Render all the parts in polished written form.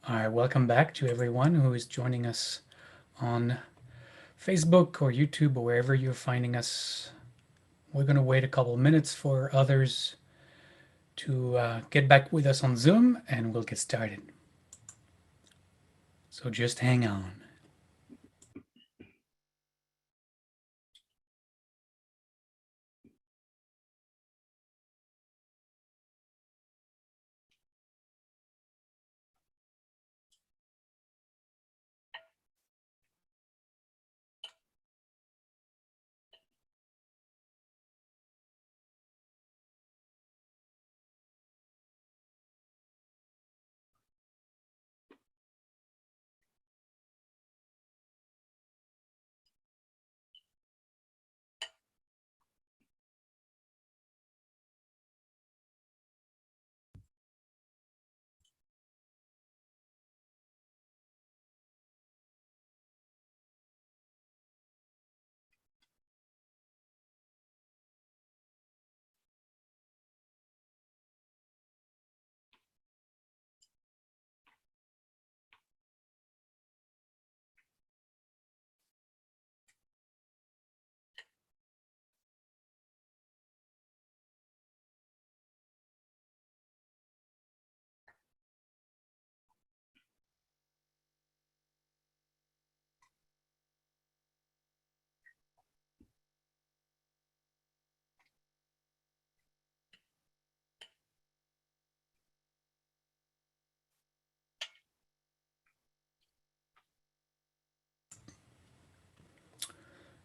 All right, welcome back to everyone who is joining us on Facebook or YouTube or wherever you're finding us. We're going to wait a couple of minutes for others to get back with us on Zoom and we'll get started. So just hang on.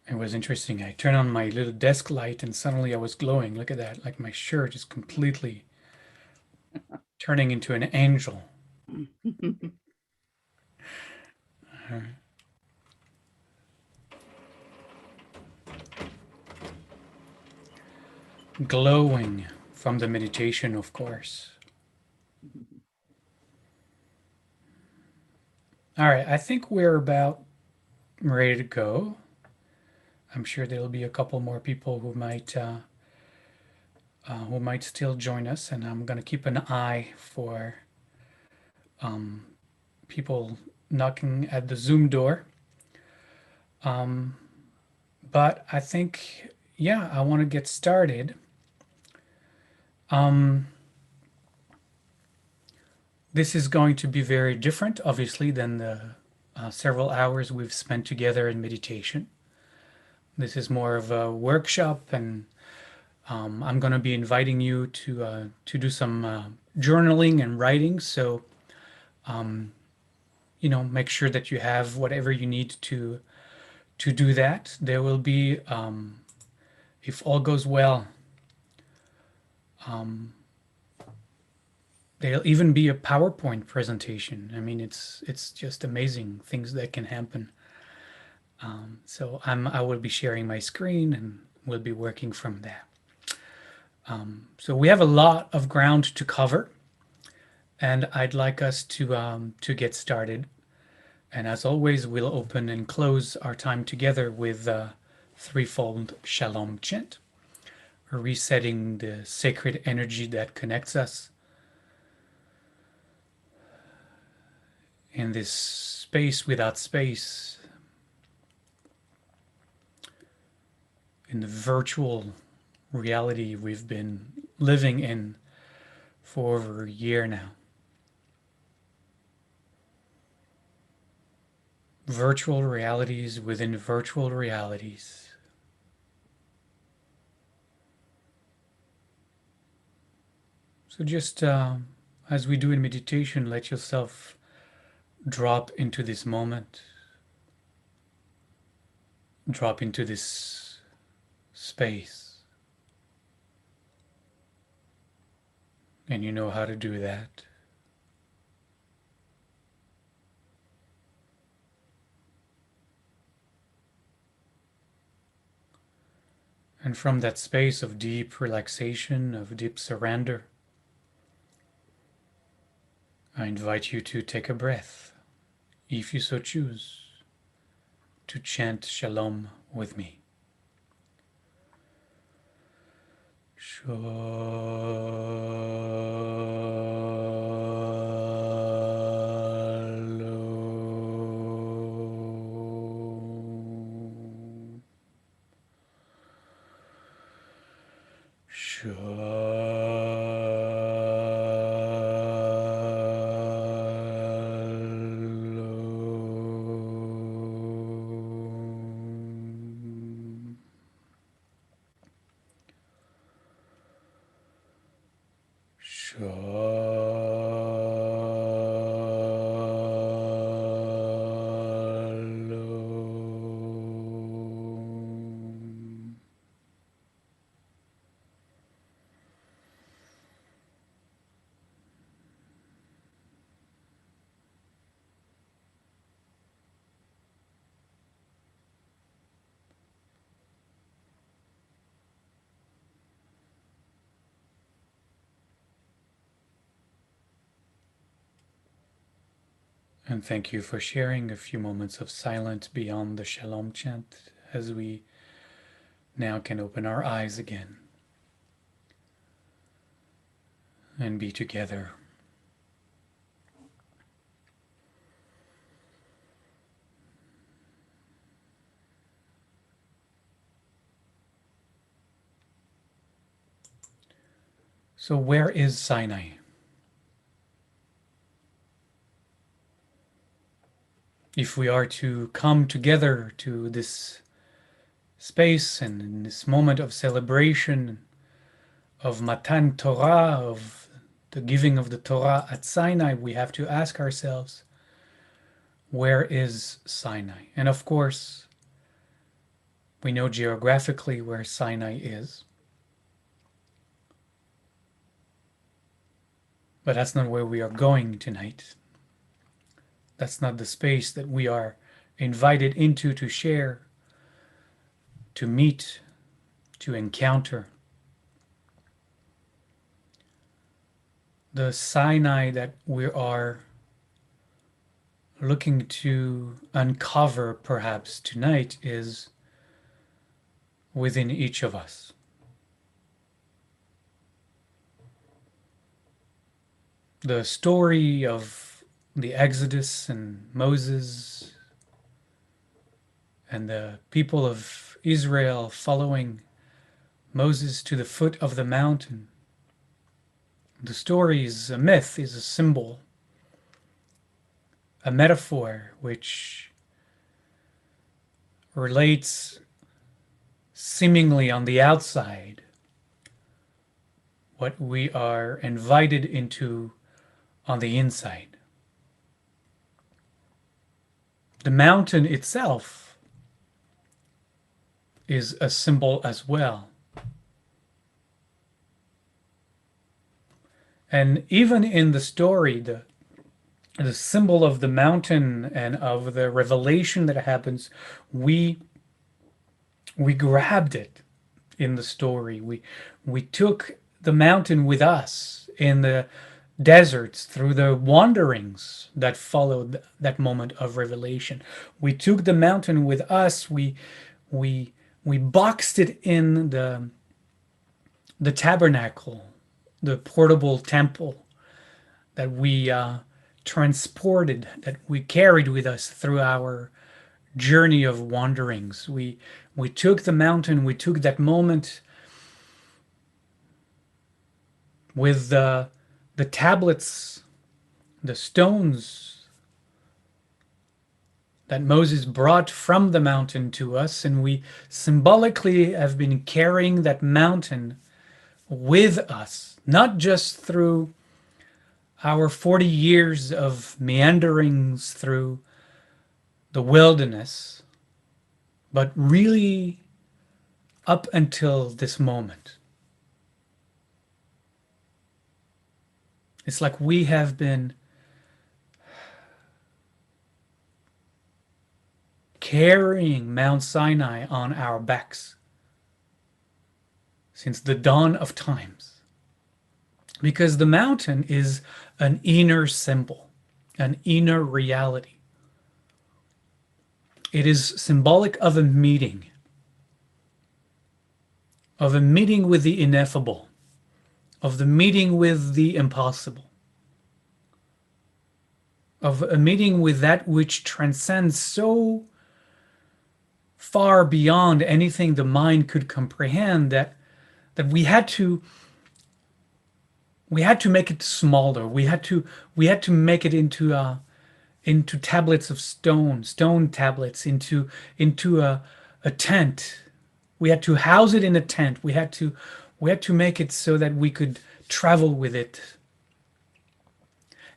It was interesting. I turned on my little desk light and suddenly I was glowing. Look at that. Like my shirt is completely turning into an angel. Glowing from the meditation, of course. All right, I think we're about ready to go. I'm sure there'll be a couple more people who might still join us, and I'm gonna keep an eye for um, people knocking at the Zoom door. Um, but I think, yeah, I want to get started. Um, this is going to be very different, obviously, than the several hours we've spent together in meditation. This is more of a workshop, and I'm going to be inviting you to do some journaling and writing. So, make sure that you have whatever you need to do that. There will be, if all goes well, there'll even be a PowerPoint presentation. I mean, it's just amazing things that can happen. So I will be sharing my screen and we'll be working from there. So we have a lot of ground to cover, and I'd like us to get started. And as always, we'll open and close our time together with Threefold Shalom Chant, resetting the sacred energy that connects us in this space without space, in the virtual reality we've been living in for over a year now. Virtual realities within virtual realities. So just as we do in meditation, let yourself drop into this moment, drop into this space. And you know how to do that. And from that space of deep relaxation, of deep surrender, I invite you to take a breath, if you so choose, to chant Shalom with me. Shalom. And thank you for sharing a few moments of silence beyond the Shalom chant as we now can open our eyes again and be together. So where is Sinai? If we are to come together to this space and in this moment of celebration of Matan Torah, of the giving of the Torah at Sinai, we have to ask ourselves, where is Sinai? And of course, we know geographically where Sinai is. But that's not where we are going tonight. That's not the space that we are invited into to share, to meet, to encounter. The Sinai that we are looking to uncover perhaps tonight is within each of us. The story of the Exodus and Moses and the people of Israel following Moses to the foot of the mountain. The story is a myth, is a symbol, a metaphor which relates seemingly on the outside what we are invited into on the inside. The mountain itself is a symbol as well. And even in the story, the symbol of the mountain and of the revelation that happens, we grabbed it in the story. We took the mountain with us in the deserts through the wanderings that followed that moment of revelation. We took the mountain with us. We boxed it in the tabernacle, the portable temple that we transported, that we carried with us through our journey of wanderings. We took the mountain. We took that moment with the tablets, the stones that Moses brought from the mountain to us, and we symbolically have been carrying that mountain with us, not just through our 40 years of meanderings through the wilderness, but really up until this moment. It's like we have been carrying Mount Sinai on our backs since the dawn of times. Because the mountain is an inner symbol, an inner reality. It is symbolic of a meeting with the ineffable, of the meeting with the impossible, of a meeting with that which transcends so far beyond anything the mind could comprehend, that that we had to make it smaller. We had to make it into tablets of stone tablets, into a tent. We had to house it in a tent. We had to make it so that we could travel with it.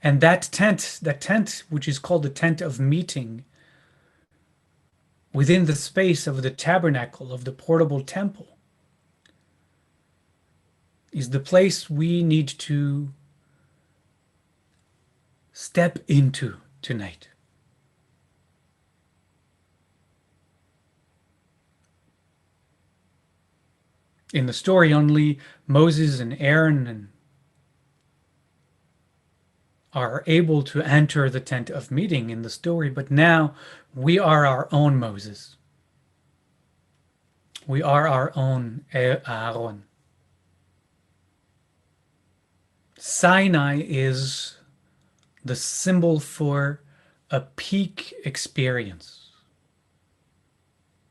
And that tent, which is called the tent of meeting, within the space of the tabernacle, of the portable temple, is the place we need to step into tonight. In the story, only Moses and Aaron are able to enter the tent of meeting in the story, but now we are our own Moses. We are our own Aaron. Sinai is the symbol for a peak experience.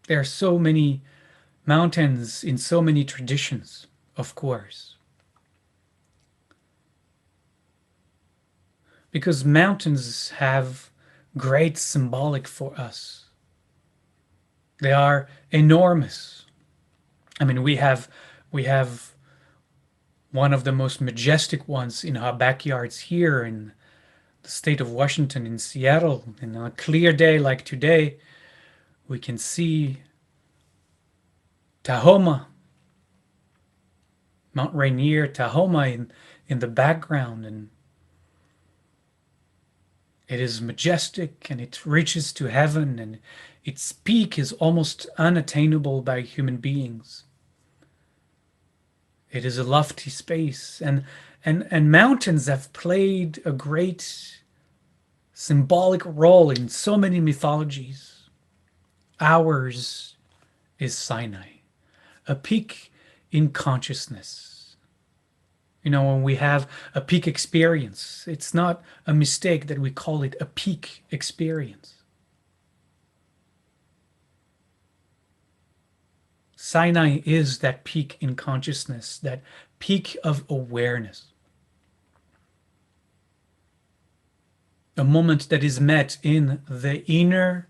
There are so many mountains in so many traditions, of course. Because mountains have great symbolic for us. They are enormous. I mean, we have one of the most majestic ones in our backyards here in the state of Washington, in Seattle. And on a clear day like today, we can see Tahoma, Mount Rainier, Tahoma in the background, and it is majestic and it reaches to heaven, and its peak is almost unattainable by human beings. It is a lofty space, and mountains have played a great symbolic role in so many mythologies. Ours is Sinai, a peak in consciousness. You know, when we have a peak experience, it's not a mistake that we call it a peak experience. Sinai is that peak in consciousness, that peak of awareness. A moment that is met in the inner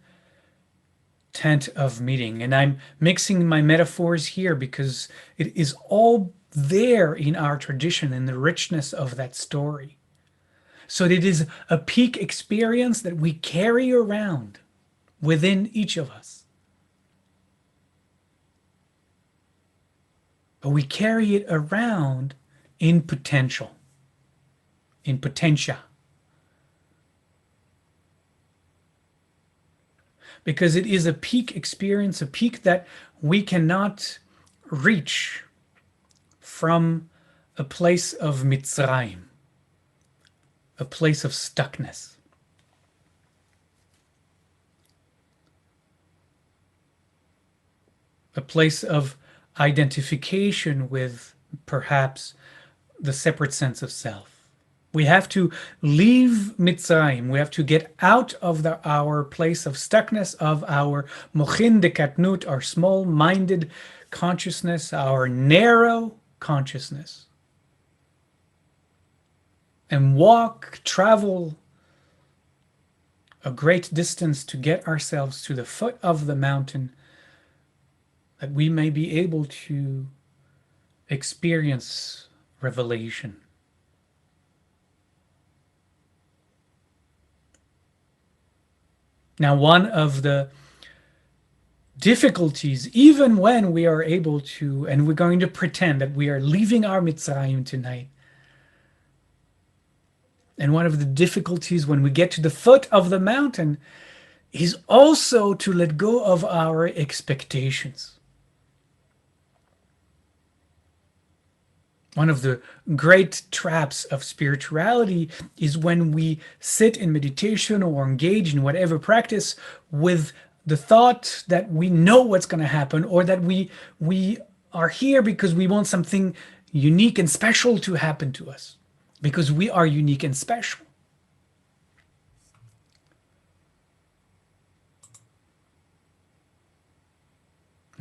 tent of meeting. And I'm mixing my metaphors here because it is all there in our tradition and the richness of that story. So it is a peak experience that we carry around within each of us. But we carry it around in potential, in potentia. Because it is a peak experience, a peak that we cannot reach from a place of Mitzrayim, a place of stuckness. A place of identification with perhaps the separate sense of self. We have to leave Mitzrayim. We have to get out of our place of stuckness, of our mochin de katnut, our small-minded consciousness, our narrow consciousness, and travel a great distance to get ourselves to the foot of the mountain, that we may be able to experience revelation. Now, one of the difficulties, even when we are able to, and we're going to pretend that we are leaving our Mitzrayim tonight, and one of the difficulties when we get to the foot of the mountain is also to let go of our expectations. One of the great traps of spirituality is when we sit in meditation or engage in whatever practice with the thought that we know what's going to happen, or that we are here because we want something unique and special to happen to us, because we are unique and special.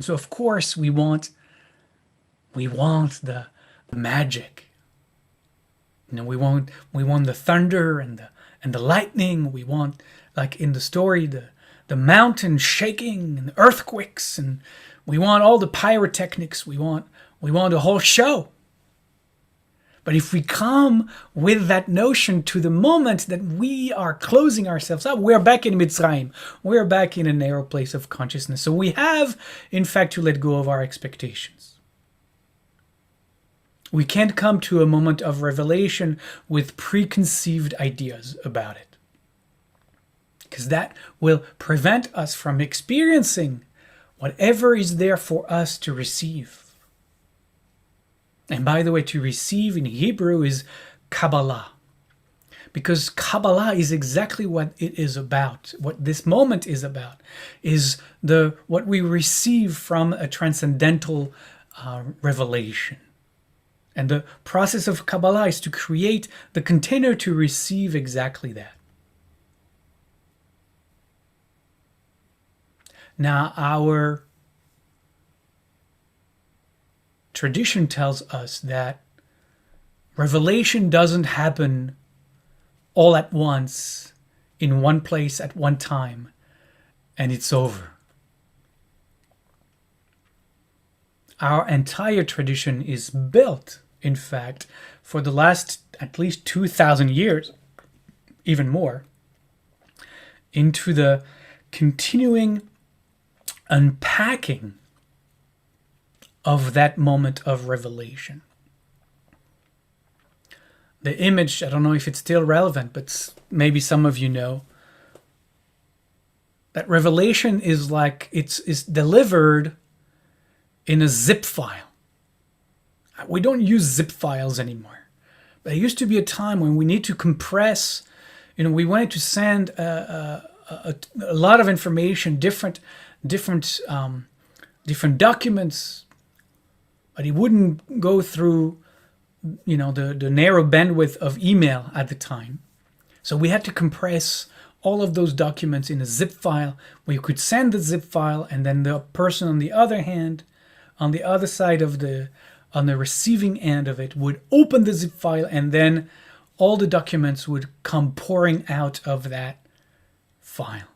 So of course we want We want the magic. We want the thunder and the lightning. We want, like in the story, the mountain shaking and the earthquakes, and we want all the pyrotechnics. We want a whole show. But if we come with that notion to the moment that we are closing ourselves up, we're back in Mitzrayim. We're back in a narrow place of consciousness. So we have, in fact, to let go of our expectations. We can't come to a moment of revelation with preconceived ideas about it, because that will prevent us from experiencing whatever is there for us to receive. And by the way, to receive in Hebrew is Kabbalah, because Kabbalah is exactly what it is about. What this moment is about is what we receive from a transcendental revelation. And the process of Kabbalah is to create the container to receive exactly that. Now, our tradition tells us that revelation doesn't happen all at once in one place at one time and it's over. Our entire tradition is built, in fact, for the last at least 2,000 years, even more, into the continuing unpacking of that moment of revelation. The image, I don't know if it's still relevant, but maybe some of you know, that revelation is like it's delivered in a zip file. We don't use zip files anymore. But there used to be a time when we need to compress, we wanted to send a lot of information, different documents, but it wouldn't go through, the narrow bandwidth of email at the time. So we had to compress all of those documents in a zip file where you could send the zip file, and then the person on the other hand, on the other side of on the receiving end of it, would open the zip file, and then all the documents would come pouring out of that file.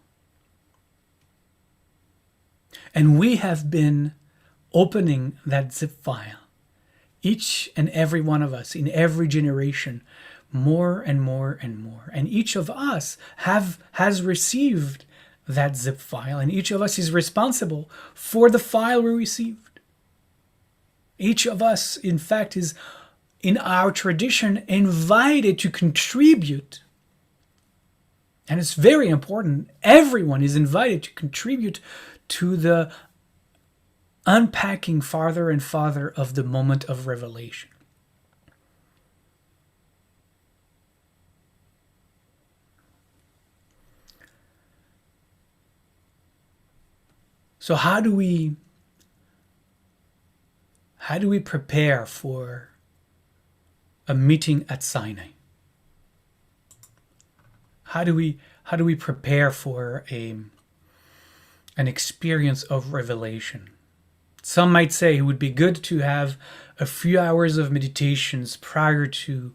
And we have been opening that zip file, each and every one of us in every generation, more and more and more. And each of us has received that zip file, and each of us is responsible for the file we received. Each of us, in fact, is, in our tradition, invited to contribute. And it's very important. Everyone is invited to contribute to the unpacking farther and farther of the moment of revelation. So how do we prepare for a meeting at Sinai? How do we prepare for an experience of revelation? Some might say it would be good to have a few hours of meditations prior to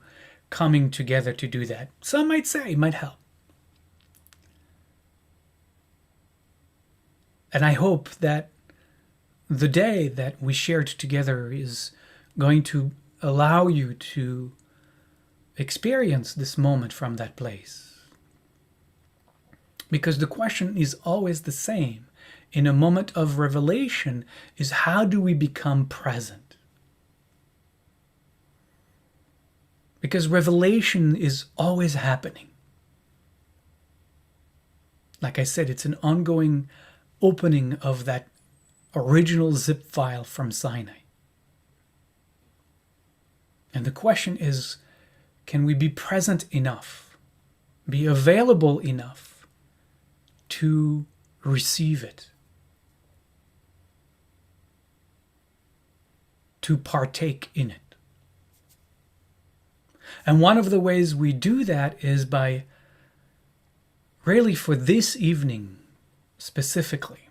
coming together to do that. Some might say it might help. And I hope that the day that we shared together is going to allow you to experience this moment from that place. Because the question is always the same. In a moment of revelation is, how do we become present? Because revelation is always happening. Like I said, it's an ongoing opening of that original zip file from Sinai. And the question is, can we be present enough, be available enough to receive it, to partake in it? And one of the ways we do that is by, really for this evening specifically,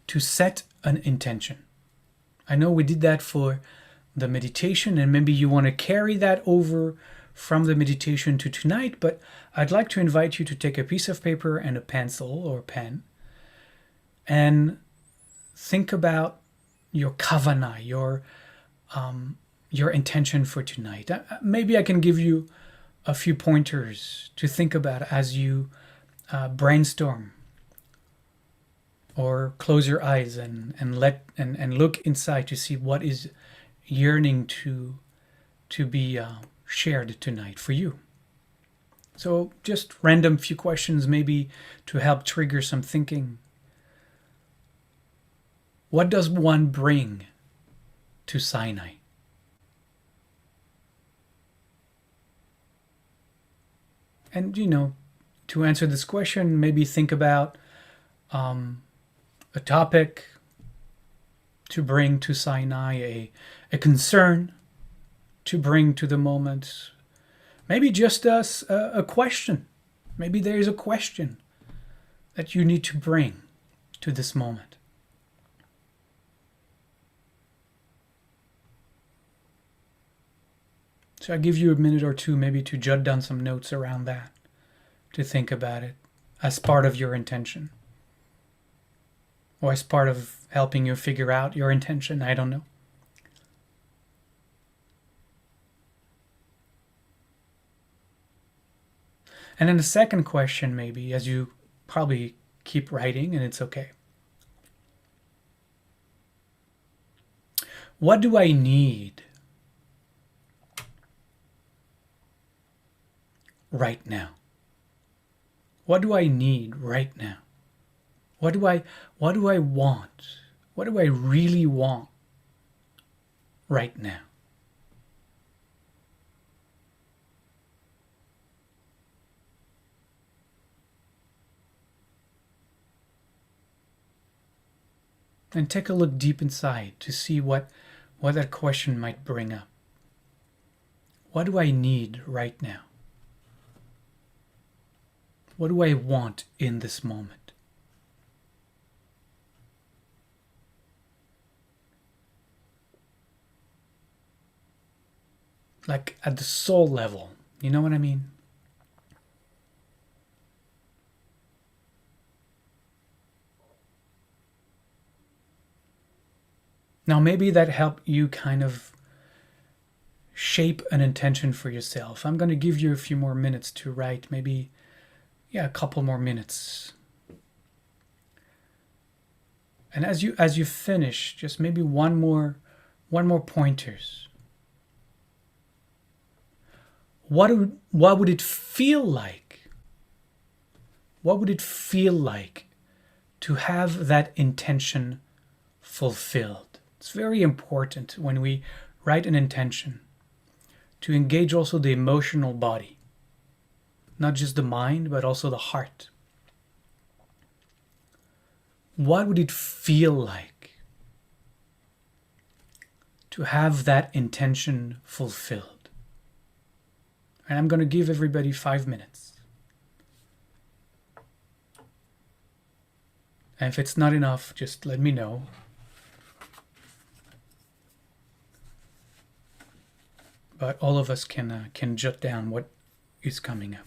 to set an intention. I know we did that for the meditation, and maybe you want to carry that over from the meditation to tonight, but I'd like to invite you to take a piece of paper and a pencil or pen and think about your kavanah, your intention for tonight. Maybe I can give you a few pointers to think about as you brainstorm, or close your eyes and look inside to see what is yearning to be shared tonight for you. So just random few questions maybe to help trigger some thinking. What does one bring to Sinai? And to answer this question, maybe think about a topic to bring to Sinai, a concern to bring to the moment. Maybe just a question. Maybe there is a question that you need to bring to this moment. So I give you a minute or two maybe to jot down some notes around that, to think about it as part of your intention, or as part of helping you figure out your intention. I don't know. And then the second question, maybe, as you probably keep writing, and it's okay. What do I need right now? What do I need right now? What do I want? What do I really want right now? And take a look deep inside to see what that question might bring up. What do I need right now? What do I want in this moment? Like at the soul level, you know what I mean? Now maybe that helped you kind of shape an intention for yourself. I'm going to give you a few more minutes to write, maybe a couple more minutes. And as you finish, just maybe one more pointers. What would it feel like? What would it feel like to have that intention fulfilled? It's very important when we write an intention to engage also the emotional body, not just the mind, but also the heart. What would it feel like to have that intention fulfilled? And I'm going to give everybody 5 minutes. And if it's not enough, just let me know. But all of us can jot down what is coming up.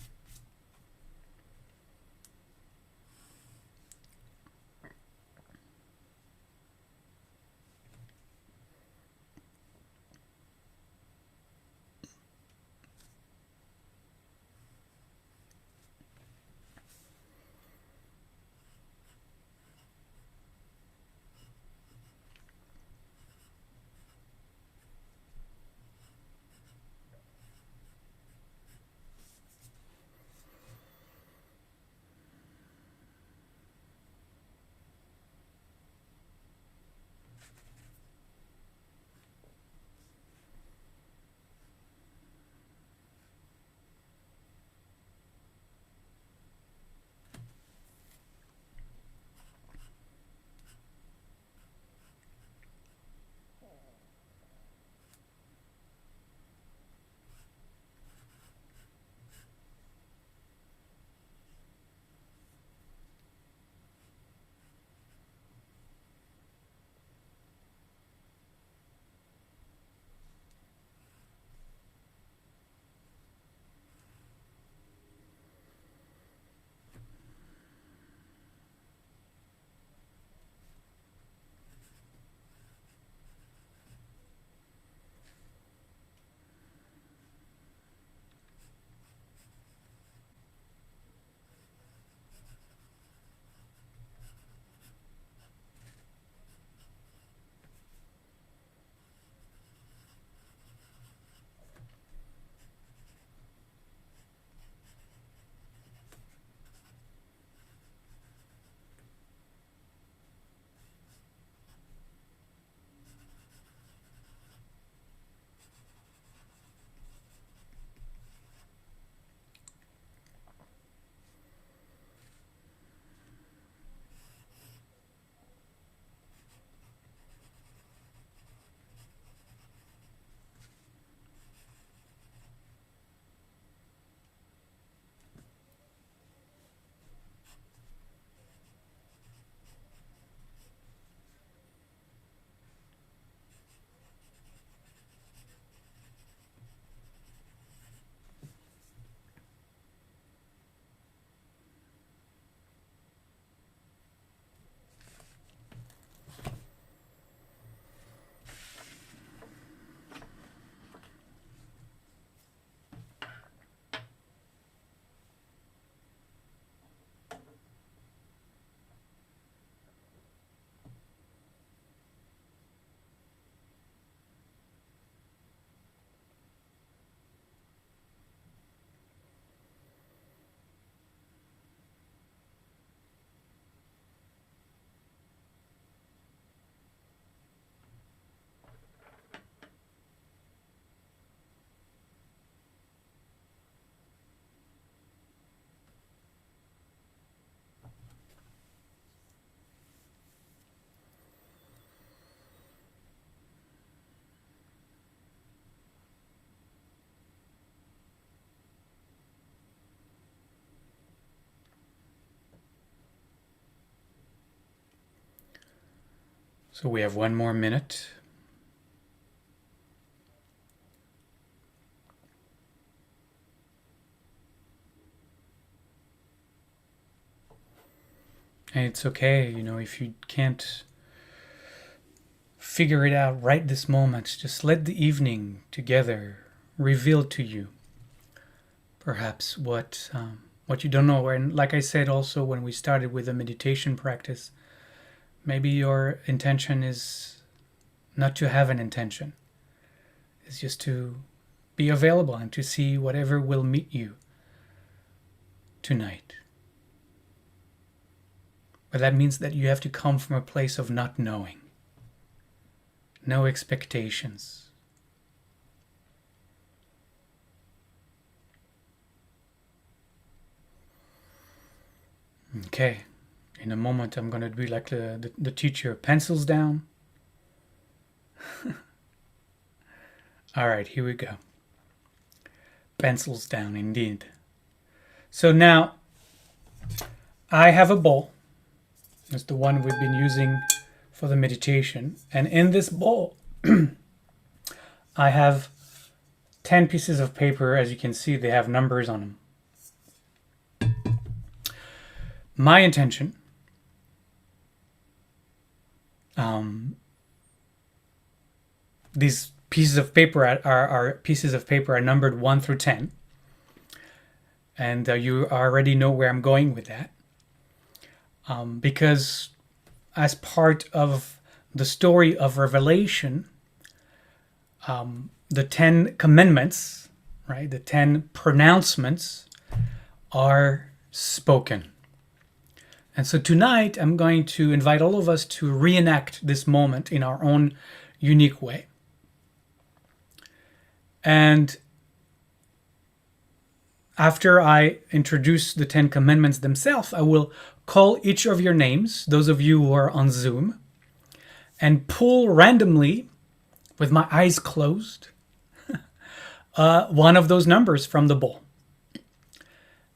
So we have 1 more minute. And it's okay, if you can't figure it out right this moment, just let the evening together reveal to you perhaps what you don't know. And like I said also when we started with the meditation practice, maybe your intention is not to have an intention. It's just to be available and to see whatever will meet you tonight. But that means that you have to come from a place of not knowing. No expectations. Okay. In a moment, I'm going to be like the teacher. Pencils down. All right, here we go. Pencils down, indeed. So now, I have a bowl. It's the one we've been using for the meditation. And in this bowl, I have 10 pieces of paper. As you can see, they have numbers on them. My intention, these pieces of paper are numbered 1 through 10. And you already know where I'm going with that. Because as part of the story of Revelation, the 10 commandments, right, the 10 pronouncements are spoken. And so tonight I'm going to invite all of us to reenact this moment in our own unique way. And after I introduce the 10 commandments themselves, I will call each of your names, those of you who are on Zoom, and pull randomly, with my eyes closed, one of those numbers from the bowl.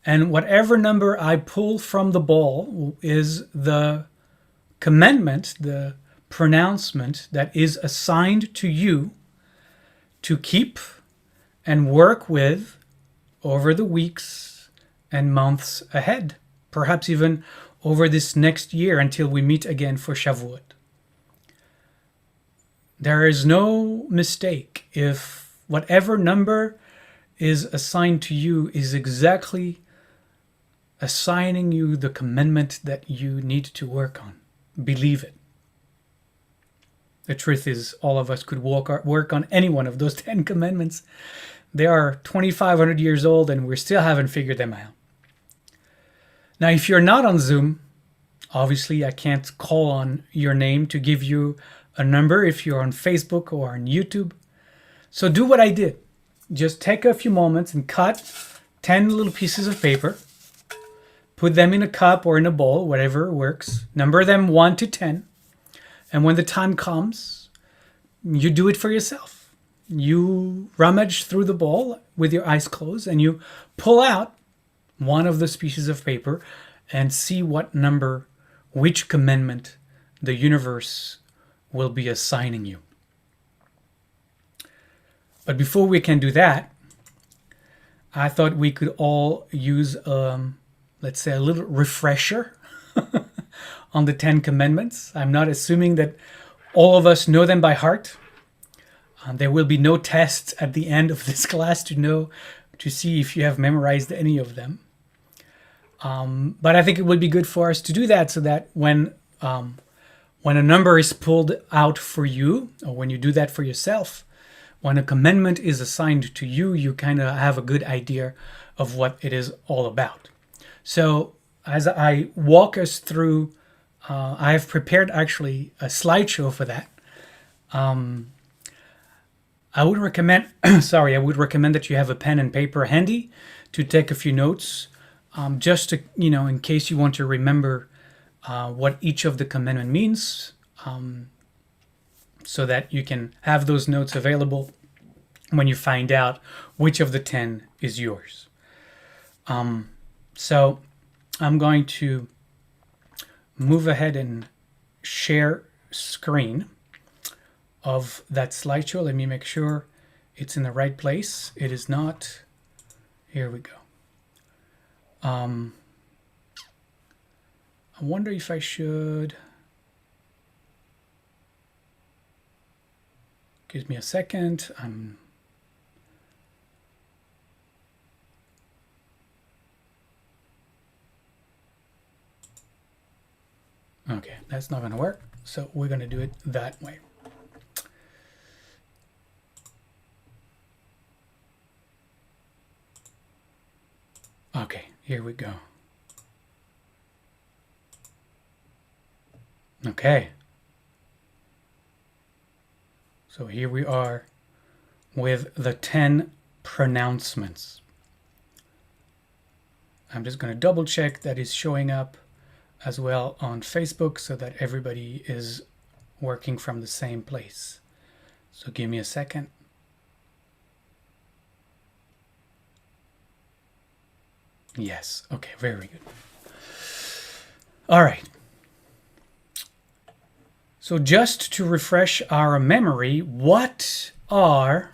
And whatever number I pull from the bowl is the commandment, the pronouncement that is assigned to you to keep and work with over the weeks and months ahead, perhaps even over this next year until we meet again for Shavuot. There is no mistake if whatever number is assigned to you is exactly assigning you the commandment that you need to work on. Believe it. The truth is, all of us could work on any one of those 10 commandments. They are 2,500 years old and we still haven't figured them out. Now, if you're not on Zoom, obviously I can't call on your name to give you a number if you're on Facebook or on YouTube. So do what I did. Just take a few moments and cut 10 little pieces of paper. Put them in a cup or in a bowl, whatever works. Number them 1 to 10. And when the time comes, you do it for yourself. You rummage through the bowl with your eyes closed and you pull out one of those pieces of paper and see what number, which commandment the universe will be assigning you. But before we can do that, I thought we could all use, let's say, a little refresher on the 10 commandments. I'm not assuming that all of us know them by heart. There will be no tests at the end of this class to see if you have memorized any of them. But I think it would be good for us to do that so that when a number is pulled out for you, or when you do that for yourself, when a commandment is assigned to you, you kind of have a good idea of what it is all about. So as I walk us through, I have prepared actually a slideshow for that. I would recommend that you have a pen and paper handy to take a few notes, just to, in case you want to remember what each of the commandment means, so that you can have those notes available when you find out which of the 10 is yours. So I'm going to move ahead and share screen of that slideshow. Let me make sure it's in the right place. It is not. Here we go. I wonder if I should. Give me a second. Okay, that's not going to work. So we're going to do it that way. Okay, here we go. Okay. So here we are with the 10 pronouncements. I'm just going to double check that is showing up as well on Facebook so that everybody is working from the same place. So give me a second. Yes. Okay, very good. All right. So just to refresh our memory, what are...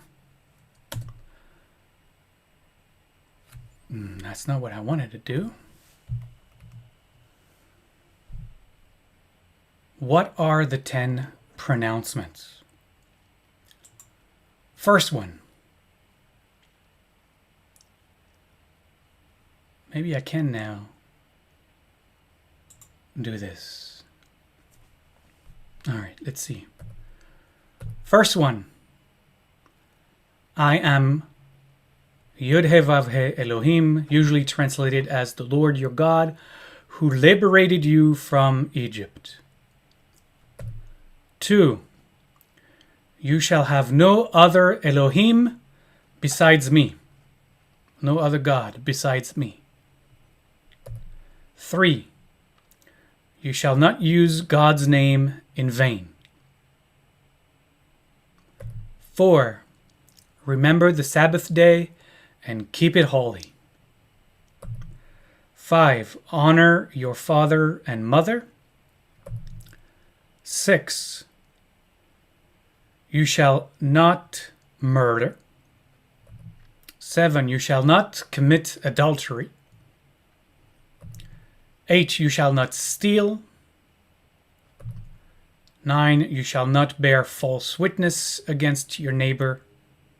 That's not what I wanted to do. What are the 10 pronouncements? First one. Maybe I can now do this. All right, let's see. First one. I am Yud-He-Vav-He Elohim, usually translated as the Lord your God, who liberated you from Egypt. 2. You shall have no other Elohim besides me. No other God besides me. 3. You shall not use God's name in vain. 4. Remember the Sabbath day and keep it holy. 5. Honor your father and mother. 6. You shall not murder. 7. You shall not commit adultery. 8. You shall not steal. 9. You shall not bear false witness against your neighbor.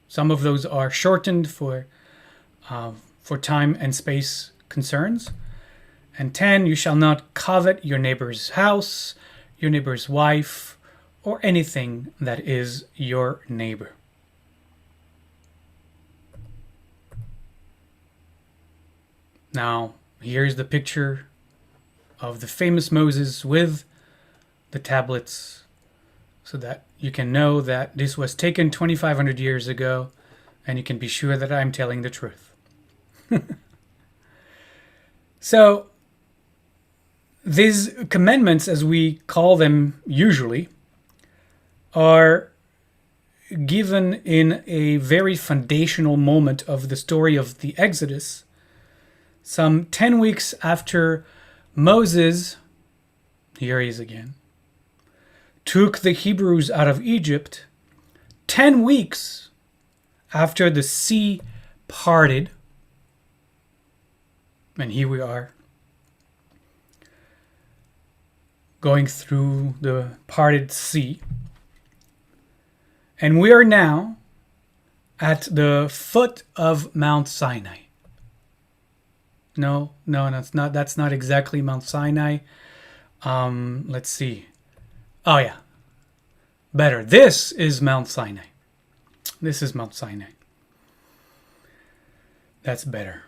Some of those are shortened for time and space concerns. And 10. You shall not covet your neighbor's house, your neighbor's wife, or anything that is your neighbor. Now, here's the picture of the famous Moses with the tablets so that you can know that this was taken 2,500 years ago and you can be sure that I'm telling the truth. So, these commandments, as we call them usually, are given in a very foundational moment of the story of the Exodus, some 10 weeks after Moses, here he is again, took the Hebrews out of Egypt, 10 weeks after the sea parted, and here we are, going through the parted sea. And we are now at the foot of Mount Sinai. No, that's not exactly Mount Sinai. Let's see. Oh yeah. Better. This is Mount Sinai. This is Mount Sinai. That's better.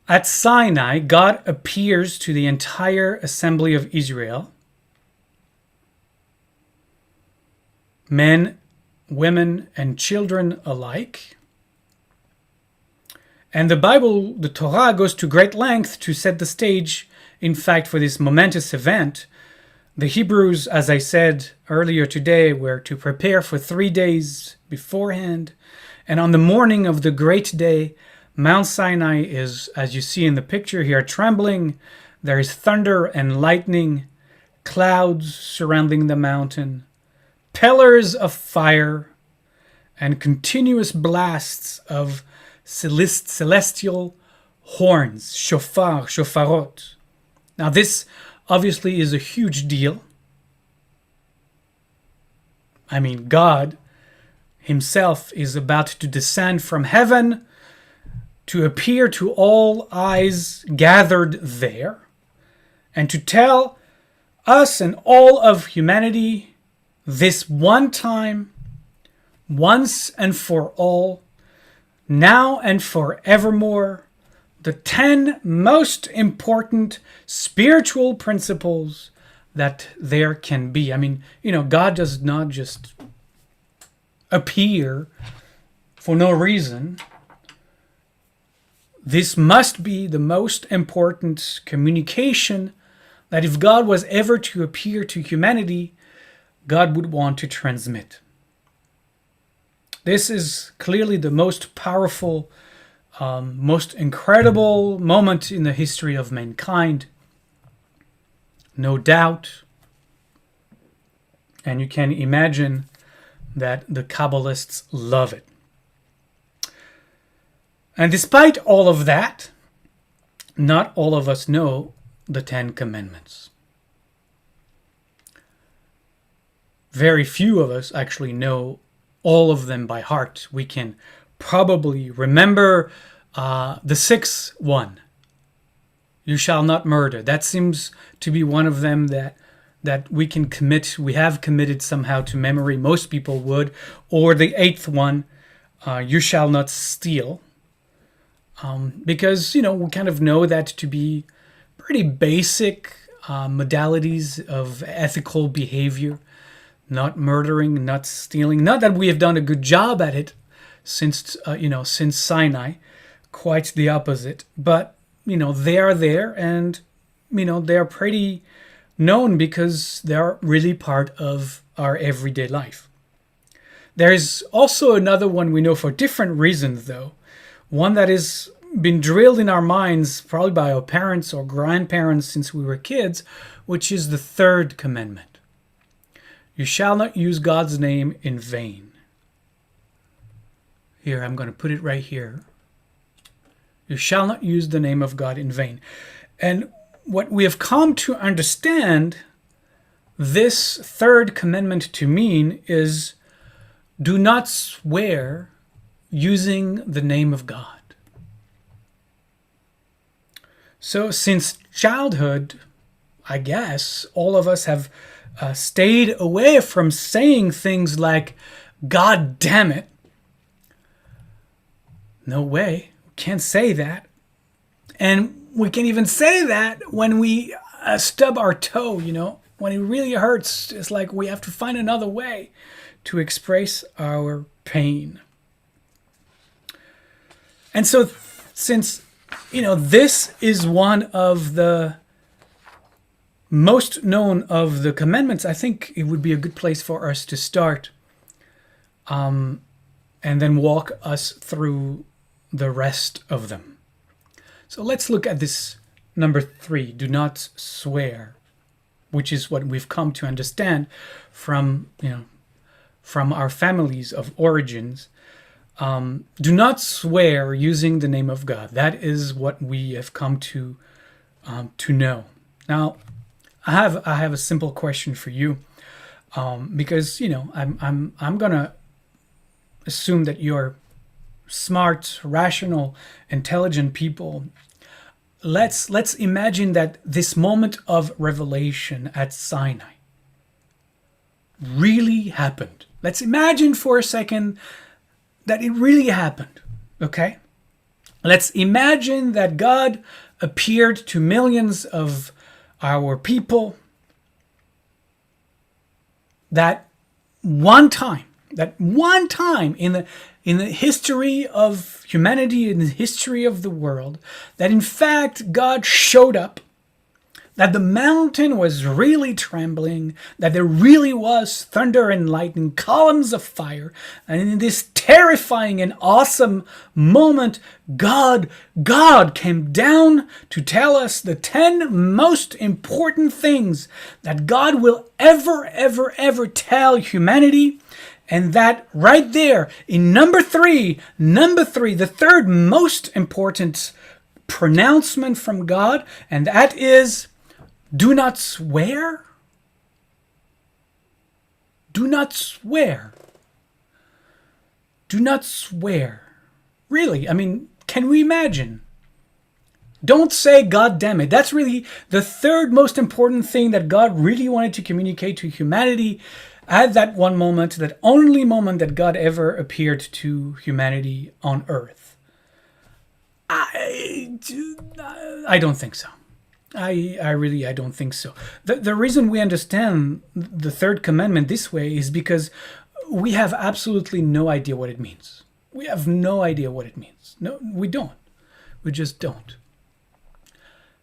At Sinai, God appears to the entire assembly of Israel, men, women, and children alike. And the Bible, the Torah, goes to great length to set the stage, in fact, for this momentous event. The Hebrews, as I said earlier today, were to prepare for 3 days beforehand. And on the morning of the great day, Mount Sinai is, as you see in the picture here, trembling. There is thunder and lightning. clouds surrounding the mountain, pillars of fire, and continuous blasts of celestial horns, shofarot. Now this obviously is a huge deal. I mean, God himself is about to descend from heaven to appear to all eyes gathered there, and to tell us and all of humanity this one time, once and for all, now and forevermore, the 10 most important spiritual principles that there can be. I mean, God does not just appear for no reason. This must be the most important communication that if God was ever to appear to humanity, God would want to transmit. This is clearly the most powerful, most incredible moment in the history of mankind. No doubt. And you can imagine that the Kabbalists love it. And despite all of that, not all of us know the 10 Commandments. Very few of us actually know all of them by heart. We can probably remember the 6th one. You shall not murder. That seems to be one of them that we can commit. We have committed somehow to memory. Most people would. Or the 8th one, you shall not steal. Because, we kind of know that to be pretty basic modalities of ethical behavior. Not murdering, not stealing. Not that we have done a good job at it since Sinai. Quite the opposite. But, they are there, and, they are pretty known because they are really part of our everyday life. There's also another one we know for different reasons, though. One that has been drilled in our minds probably by our parents or grandparents since we were kids, which is the Third Commandment. You shall not use God's name in vain. Here, I'm going to put it right here. You shall not use the name of God in vain. And what we have come to understand this Third Commandment to mean is do not swear using the name of God. So since childhood, I guess, all of us have stayed away from saying things like, God damn it. No way. Can't say that. And we can even say that when we stub our toe, when it really hurts. It's like we have to find another way to express our pain. And so since, this is one of the most known of the commandments, I think it would be a good place for us to start and then walk us through the rest of them. So let's look at this number 3, do not swear, which is what we've come to understand from our families of origins. Do not swear using the name of God. That is what we have come to know. Now, I have a simple question for you, because I'm gonna assume that you're smart, rational, intelligent people. Let's imagine that this moment of revelation at Sinai really happened. Let's imagine for a second that it really happened, okay? Let's imagine that God appeared to millions of our people. That one time in the history of humanity, in the history of the world, that in fact God showed up, that the mountain was really trembling, that there really was thunder and lightning, columns of fire, and in this terrifying and awesome moment, God came down to tell us the 10 most important things that God will ever tell humanity. And that right there in number three, the third most important pronouncement from God, and that is, do not swear. Do not swear. Do not swear. Really, I mean, can we imagine? Don't say God damn it. That's really the third most important thing that God really wanted to communicate to humanity at that one moment, that only moment that God ever appeared to humanity on earth. I don't think so. I don't think so. The reason we understand the third commandment this way is because we have absolutely no idea what it means. We have no idea what it means. No, we don't. We just don't.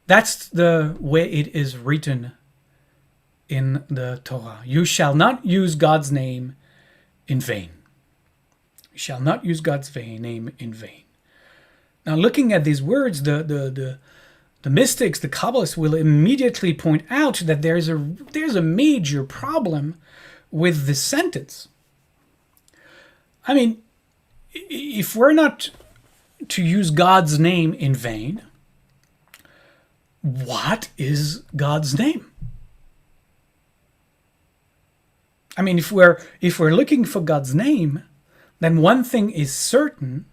That's the way it is written in the Torah. You shall not use God's name in vain. You shall not use God's name in vain. Now, looking at these words, the mystics, the Kabbalists, will immediately point out that there's a major problem with this sentence. I mean, if we're not to use God's name in vain, what is God's name? I mean, if we're looking for God's name, then one thing is certain: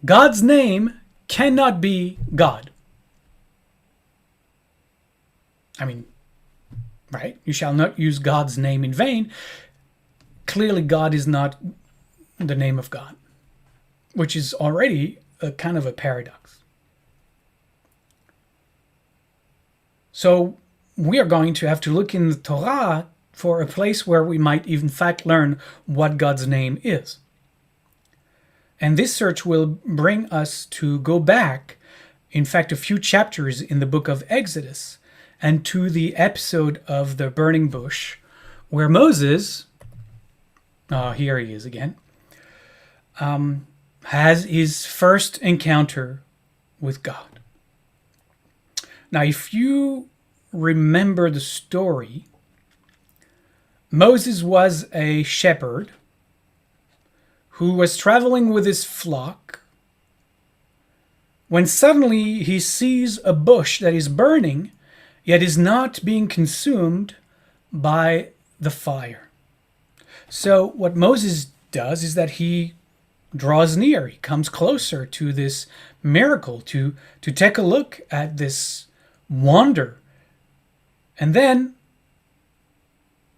God's name cannot be God. I mean, right? You shall not use God's name in vain. Clearly, God is not the name of God, which is already a kind of a paradox. So we are going to have to look in the Torah for a place where we might in fact learn what God's name is. And this search will bring us to go back, in fact, a few chapters in the book of Exodus, and to the episode of the burning bush, where Moses, here he is again, has his first encounter with God. Now, if you remember the story, Moses was a shepherd who was traveling with his flock when suddenly he sees a bush that is burning, yet is not being consumed by the fire. So what Moses does is that he draws near, he comes closer to this miracle, to take a look at this wonder. And then,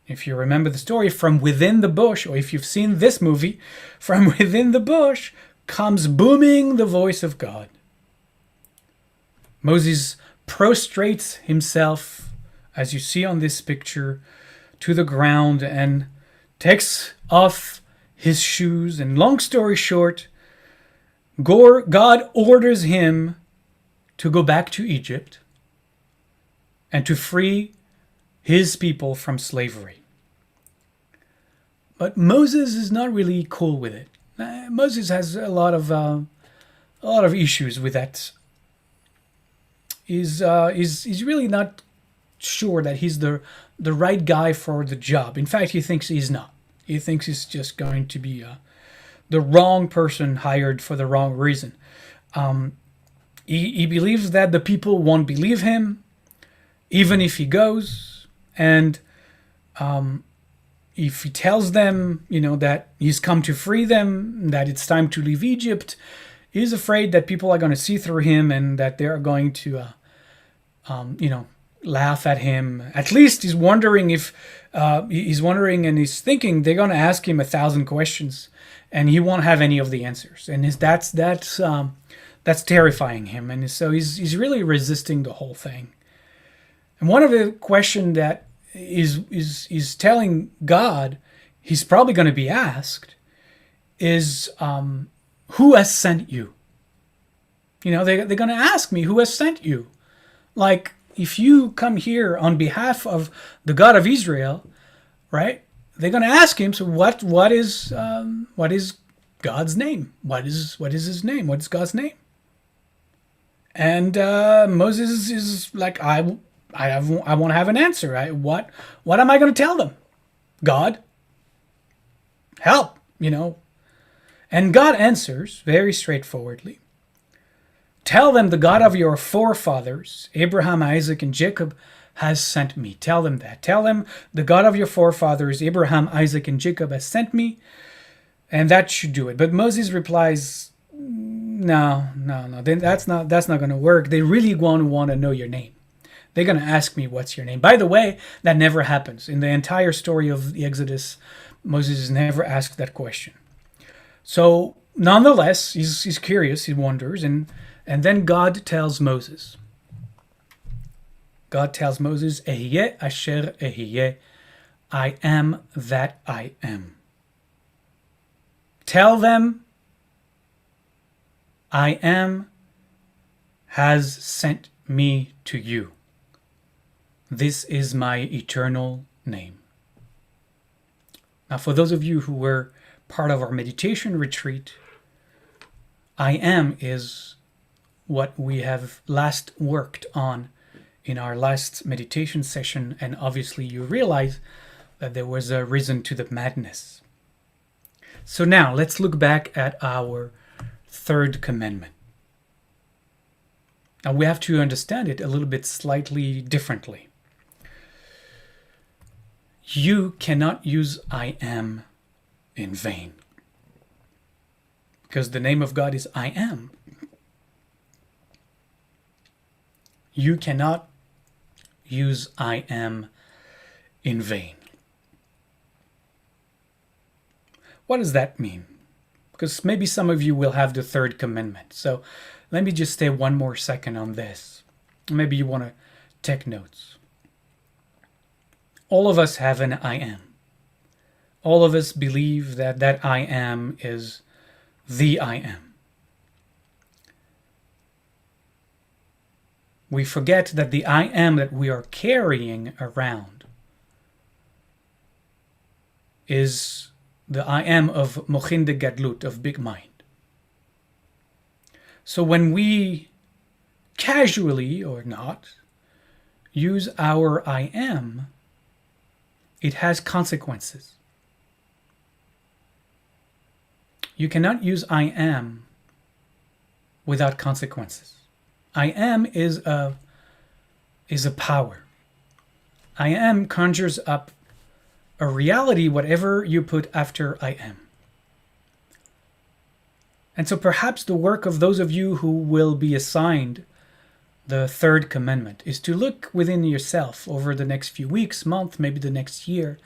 if you remember the story, from within the bush, or if you've seen this movie, from within the bush comes booming the voice of God. Moses prostrates himself, as you see on this picture, to the ground and takes off his shoes. And long story short, God orders him to go back to Egypt and to free his people from slavery. But Moses is not really cool with it. Moses has a lot of issues with that. He's really not sure that he's the right guy for the job. In fact, he thinks he's not. He thinks he's just going to be the wrong person hired for the wrong reason. He believes that the people won't believe him, even if he goes. And if he tells them, that he's come to free them, that it's time to leave Egypt, he's afraid that people are going to see through him and that they're going to, laugh at him. At least he's wondering and he's thinking they're going to ask him 1,000 questions and he won't have any of the answers. And that's terrifying him. And so he's really resisting the whole thing. And one of the questions that is telling God he's probably going to be asked is, who has sent you? They're going to ask me, who has sent you? Like, if you come here on behalf of the God of Israel, right? They're going to ask him, so what is God's name? What is his name? What is God's name? And Moses is like, I want to have an answer. What am I going to tell them? God, help, And God answers very straightforwardly. Tell them the God of your forefathers, Abraham, Isaac, and Jacob, has sent me. Tell them that. Tell them the God of your forefathers, Abraham, Isaac, and Jacob, has sent me, and that should do it. But Moses replies, no. Then that's not going to work. They really want to know your name. They're going to ask me, what's your name? By the way, that never happens. In the entire story of the Exodus, Moses is never asked that question. So, nonetheless, he's curious, he wonders, and then God tells Moses, Ehyeh asher ehyeh, I am that I am. Tell them, I am has sent me to you. This is my eternal name. Now, for those of you who were part of our meditation retreat, I am is what we have last worked on in our last meditation session, and obviously you realize that there was a reason to the madness. So now let's look back at our third commandment. Now we have to understand it a little bit slightly differently. You cannot use I am in vain, because the name of God is I am. You cannot use I am in vain. What does that mean? Because maybe some of you will have the third commandment. So let me just stay one more second on this. Maybe you want to take notes. All of us have an I am. All of us believe that I am is the I am. We forget that the I am that we are carrying around is the I am of Mochin de Gadlut, of big mind. So when we casually or not use our I am, it has consequences. You cannot use I am without consequences. I am is a power. I am conjures up a reality, whatever you put after I am. And so perhaps the work of those of you who will be assigned the third commandment is to look within yourself over the next few weeks, month, maybe the next year,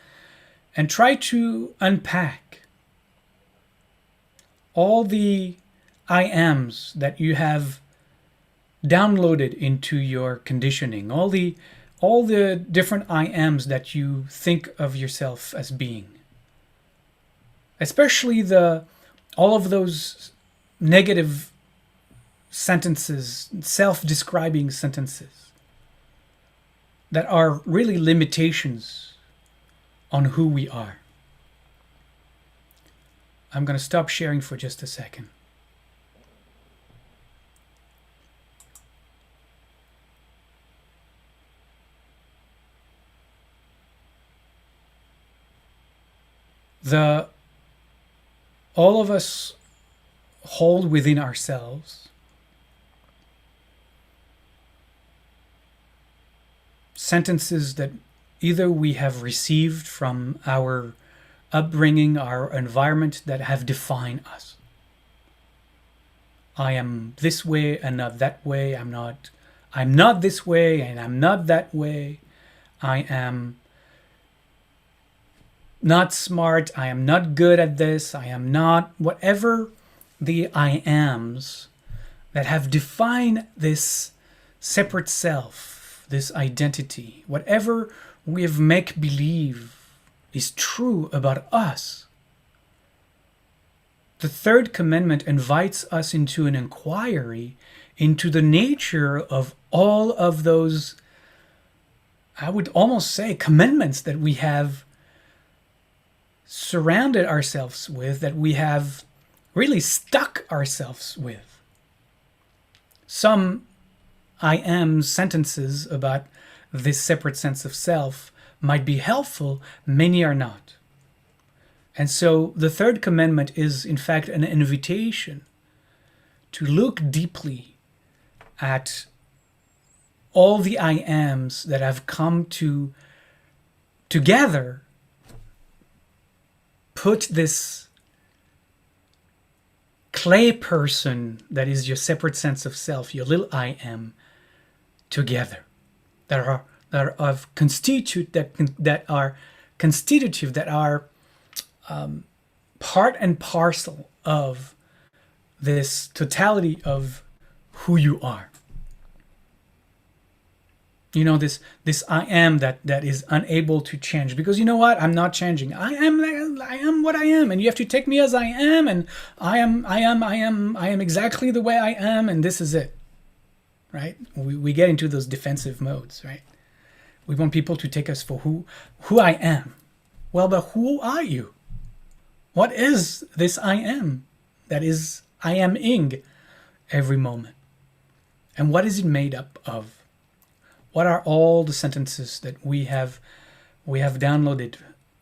and try to unpack all the I ams that you have downloaded into your conditioning, all the different I ams that you think of yourself as being, especially all of those negative sentences, self-describing sentences that are really limitations on who we are. I'm going to stop sharing for just a second. All of us hold within ourselves sentences that either we have received from our upbringing, our environment, that have defined us. I am this way and not that way. I'm not this way and I'm not that way. I am not smart, I am not good at this, I am not, whatever the I ams that have defined this separate self, this identity, whatever we have make believe is true about us. The third commandment invites us into an inquiry into the nature of all of those I would almost say, commandments that we have surrounded ourselves with, that we have really stuck ourselves with. Some I am sentences about this separate sense of self might be helpful, many are not. And so the third commandment is, in fact, an invitation to look deeply at all the I ams that have come to together put this clay person that is your separate sense of self, your little I am, together, that are constitutive, that are part and parcel of this totality of who you are. You know, this I am that is unable to change, because you know what? I'm not changing. I am what I am, and you have to take me as I am, and I am exactly the way I am, and this is it. Right? We get into those defensive modes, right? We want people to take us for who I am. Well, but who are you? What is this I am that is I am-ing every moment? And what is it made up of? What are all the sentences that we have downloaded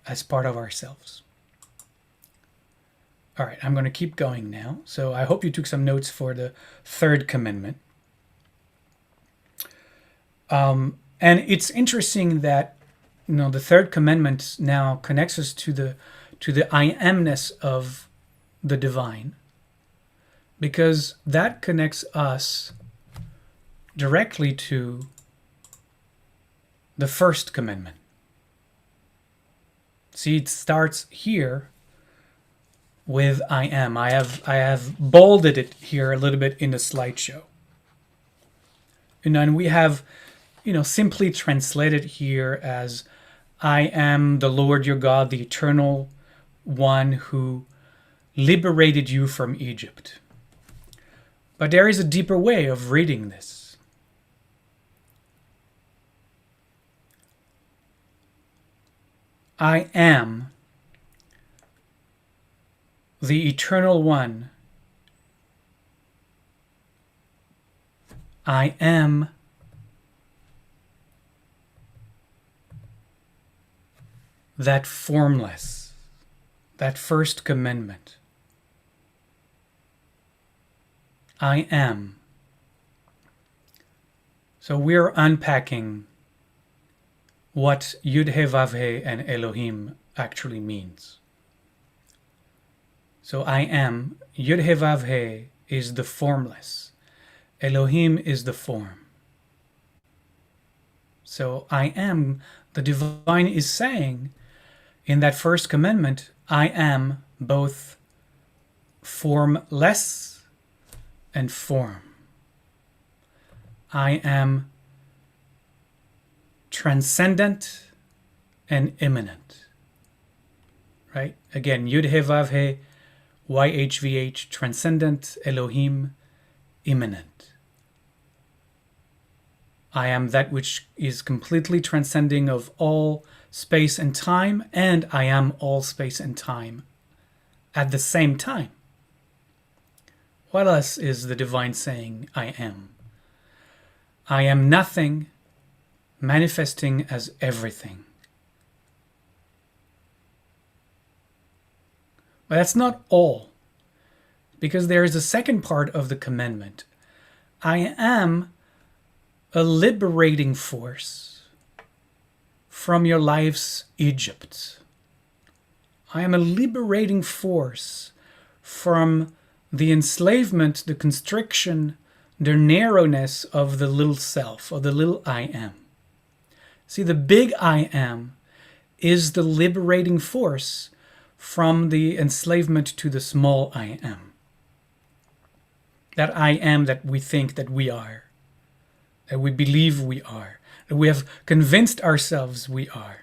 as part of ourselves? All right, I'm going to keep going now. So I hope you took some notes for the third commandment. And it's interesting that, you know, the third commandment now connects us to the I amness of the divine, because that connects us directly to the first commandment. See, it starts here with I am. I have bolded it here a little bit in the slideshow. And we have, simply translated here as I am the Lord your God, the eternal one who liberated you from Egypt. But there is a deeper way of reading this. I am the eternal one. I am that formless, that first commandment. I am. So we're unpacking what Yud-He-Vav-He and Elohim actually means. So I am, Yud-He-Vav-He is the formless. Elohim is the form. So I am, the divine is saying in that first commandment, I am both formless and form. I am transcendent and immanent. Right? Again, Yud-He-Vav-He, YHVH, transcendent, Elohim, immanent. I am that which is completely transcending of all space and time, and I am all space and time at the same time. What else is the divine saying I am? I am nothing, manifesting as everything. But that's not all, because there is a second part of the commandment. I am a liberating force from your life's Egypt. I am a liberating force from the enslavement, the constriction, the narrowness of the little self, or the little I am. See, the big I am is the liberating force from the enslavement to the small I am. That I am that we think that we are, that we believe we are, that we have convinced ourselves we are.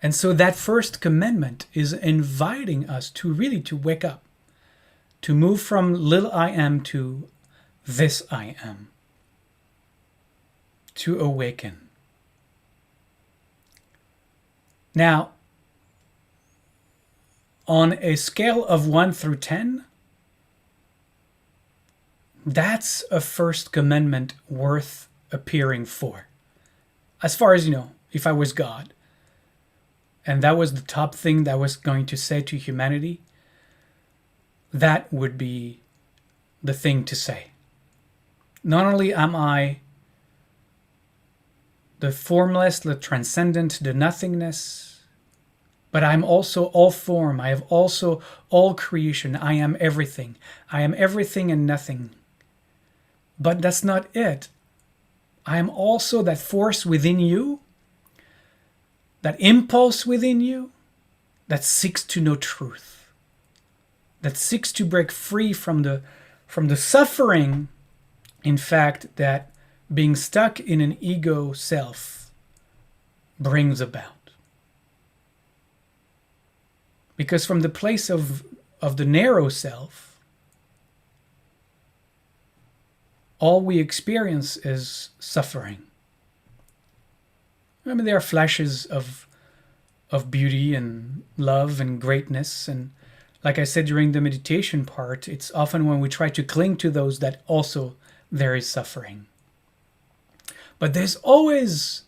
And so that first commandment is inviting us to really to wake up, to move from little I am to this I am, to awaken. Now, on a scale of 1 through 10, that's a first commandment worth appearing for. As far as, if I was God, and that was the top thing that I was going to say to humanity, that would be the thing to say. Not only am I the formless, the transcendent, the nothingness, but I'm also all form. I have also all creation. I am everything. I am everything and nothing. But that's not it. I am also that force within you, that impulse within you, that seeks to know truth, that seeks to break free from the suffering, in fact, that being stuck in an ego self brings about. Because from the place of the narrow self, all we experience is suffering. I mean, there are flashes of beauty and love and greatness. And like I said during the meditation part, it's often when we try to cling to those that also there is suffering. But there's always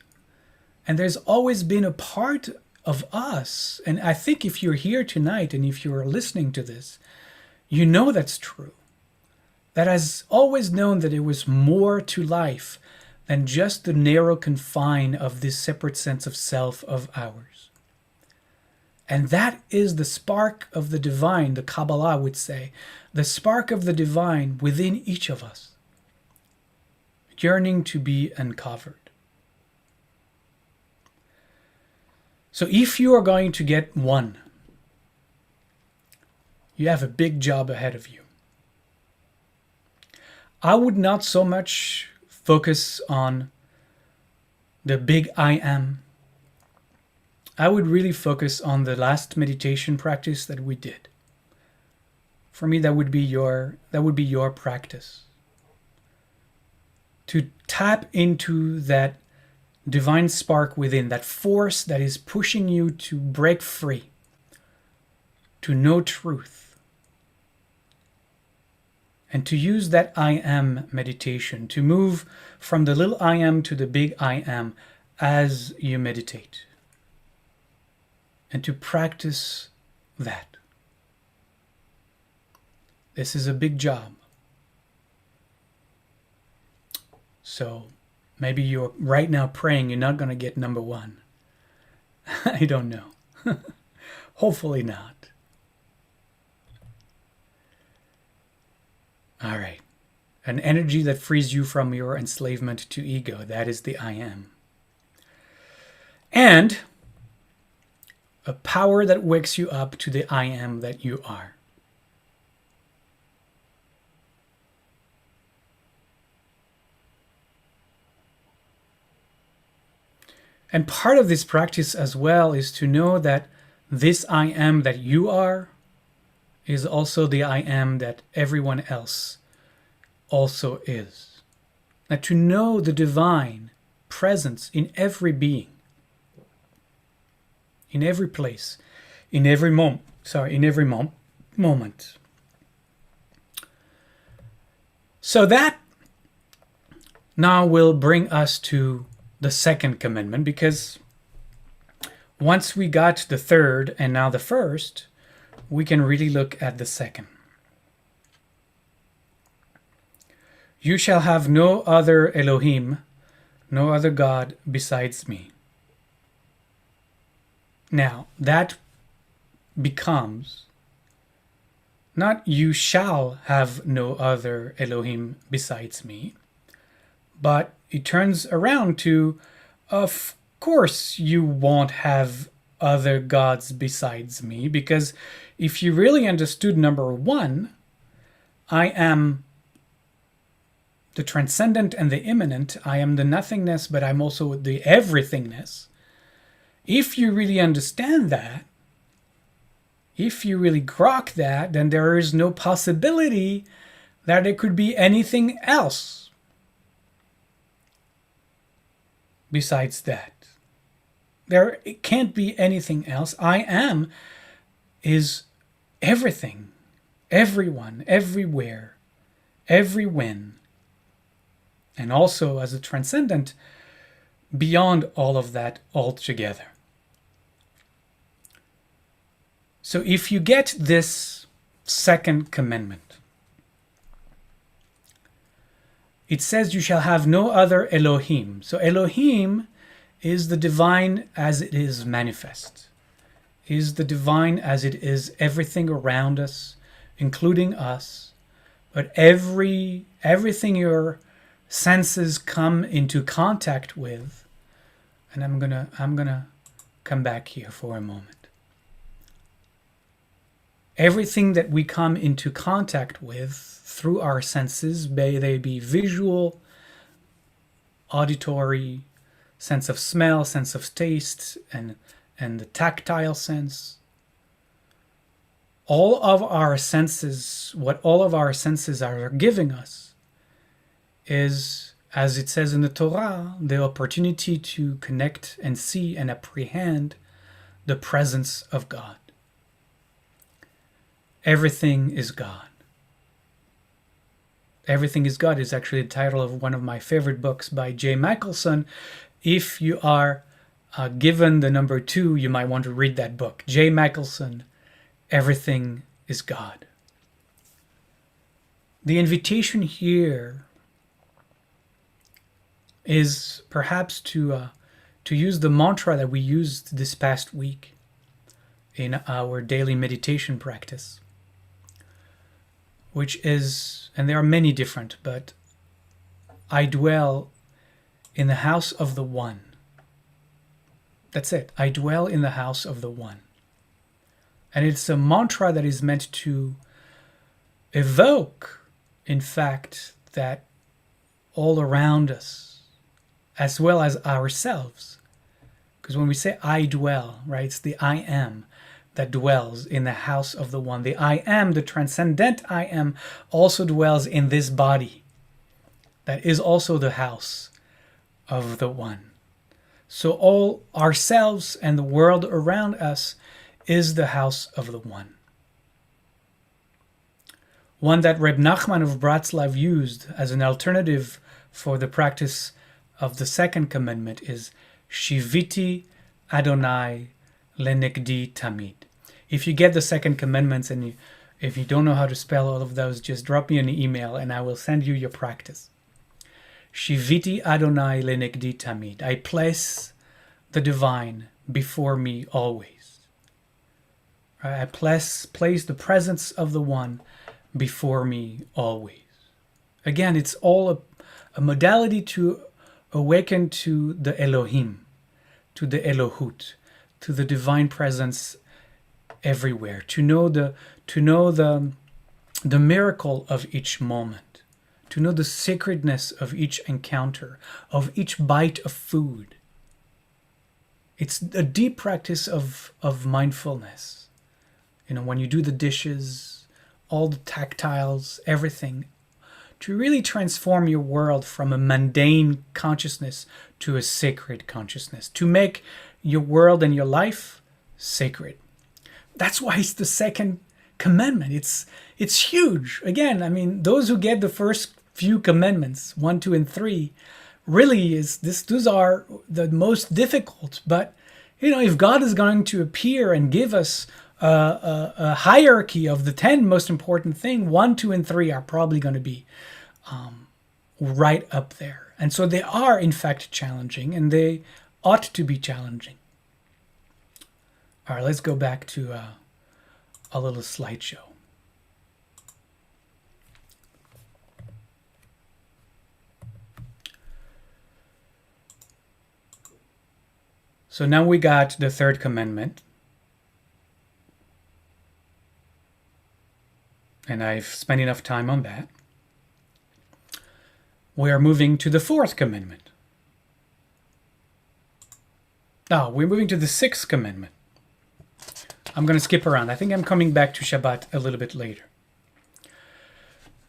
been a part of us. And I think if you're here tonight and if you're listening to this, you know that's true. That has always known that there was more to life than just the narrow confine of this separate sense of self of ours. And that is the spark of the divine, the Kabbalah would say, the spark of the divine within each of us, yearning to be uncovered. So if you are going to get one, you have a big job ahead of you. I would not so much focus on the big I am. I would really focus on the last meditation practice that we did. For me, that would be your practice. To tap into that divine spark within, that force that is pushing you to break free, to know truth, and to use that I am meditation, to move from the little I am to the big I am as you meditate, and to practice that. This is a big job. So maybe you're right now praying you're not going to get number one. I don't know. Hopefully not. All right. An energy that frees you from your enslavement to ego. That is the I am. And a power that wakes you up to the I am that you are. And part of this practice as well is to know that this I am that you are is also the I am that everyone else also is. That to know the divine presence in every being, in every place, in every moment. So that now will bring us to the second commandment, because once we got the third and now the first, we can really look at the second. You shall have no other Elohim, no other God besides me. Now, that becomes not you shall have no other Elohim besides me, but it turns around to, of course you won't have other gods besides me, because if you really understood number one, I am the transcendent and the immanent, I am the nothingness, but I'm also the everythingness. If you really understand that, if you really grok that, then there is no possibility that it could be anything else besides that. There it can't be anything else. I am is everything, everyone, everywhere, every when. And also as a transcendent beyond all of that altogether. So if you get this second commandment, it says you shall have no other Elohim. So Elohim is the divine as it is manifest, is the divine as it is everything around us, including us. But everything your senses come into contact with, and I'm gonna come back here for a moment. Everything that we come into contact with through our senses, may they be visual, auditory, sense of smell, sense of taste, and the tactile sense. All of our senses, what all of our senses are giving us is, as it says in the Torah, the opportunity to connect and see and apprehend the presence of God. Everything is God. Everything is God is actually the title of one of my favorite books by J. Michelson. If you are given the number 2, you might want to read that book. J. Michelson, Everything is God. The invitation here is perhaps to use the mantra that we used this past week in our daily meditation practice, which is, and there are many different, but I dwell in the house of the One. That's it. I dwell in the house of the One. And it's a mantra that is meant to evoke, in fact, that all around us, as well as ourselves. Because when we say I dwell, right, it's the I am that dwells in the house of the One. The I am, the transcendent I am, also dwells in this body. That is also the house of the One. So all ourselves and the world around us is the house of the One. One that Reb Nachman of Bratslav used as an alternative for the practice of the second commandment is Shiviti Adonai Lenegdi Tamid. If you get the second commandments and if you don't know how to spell all of those, just drop me an email and I will send you your practice. Shiviti Adonai Lenegdi Tamid. I place the divine before me always. I place the presence of the One before me always. Again, it's all a modality to awaken to the Elohim, to the Elohut, to the divine presence everywhere, to know the miracle of each moment, to know the sacredness of each encounter, of each bite of food. It's a deep practice of mindfulness. You know, when you do the dishes, all the tactiles, everything, to really transform your world from a mundane consciousness to a sacred consciousness, to make your world and your life sacred. That's why it's the second commandment. It's huge. Again, I mean, those who get the first few commandments, 1, 2, and 3, really those are the most difficult. But, you know, if God is going to appear and give us a hierarchy of the 10 most important things, 1, 2, and 3 are probably going to be right up there. And so they are, in fact, challenging, and they ought to be challenging. All right, let's go back to a little slideshow. So now we got the third commandment. And I've spent enough time on that. We are moving to the fourth commandment. Now, we're moving to the sixth commandment. I'm going to skip around. I think I'm coming back to Shabbat a little bit later.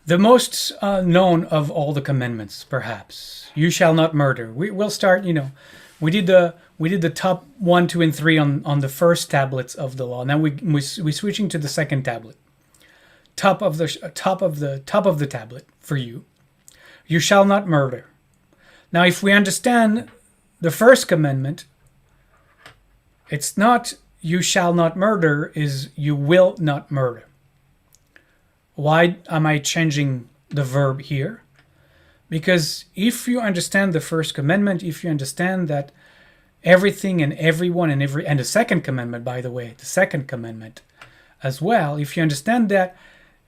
The most known of all the commandments, perhaps. You shall not murder. We'll start, we We did the top 1, 2, and 3 on the first tablets of the law. Now we're switching to the second tablet. Top of the tablet for you. You shall not murder. Now, if we understand the first commandment, it's not you shall not murder, is you will not murder. Why am I changing the verb here? Because if you understand the first commandment, if you understand that everything and everyone and the second commandment, by the way, the second commandment as well, if you understand that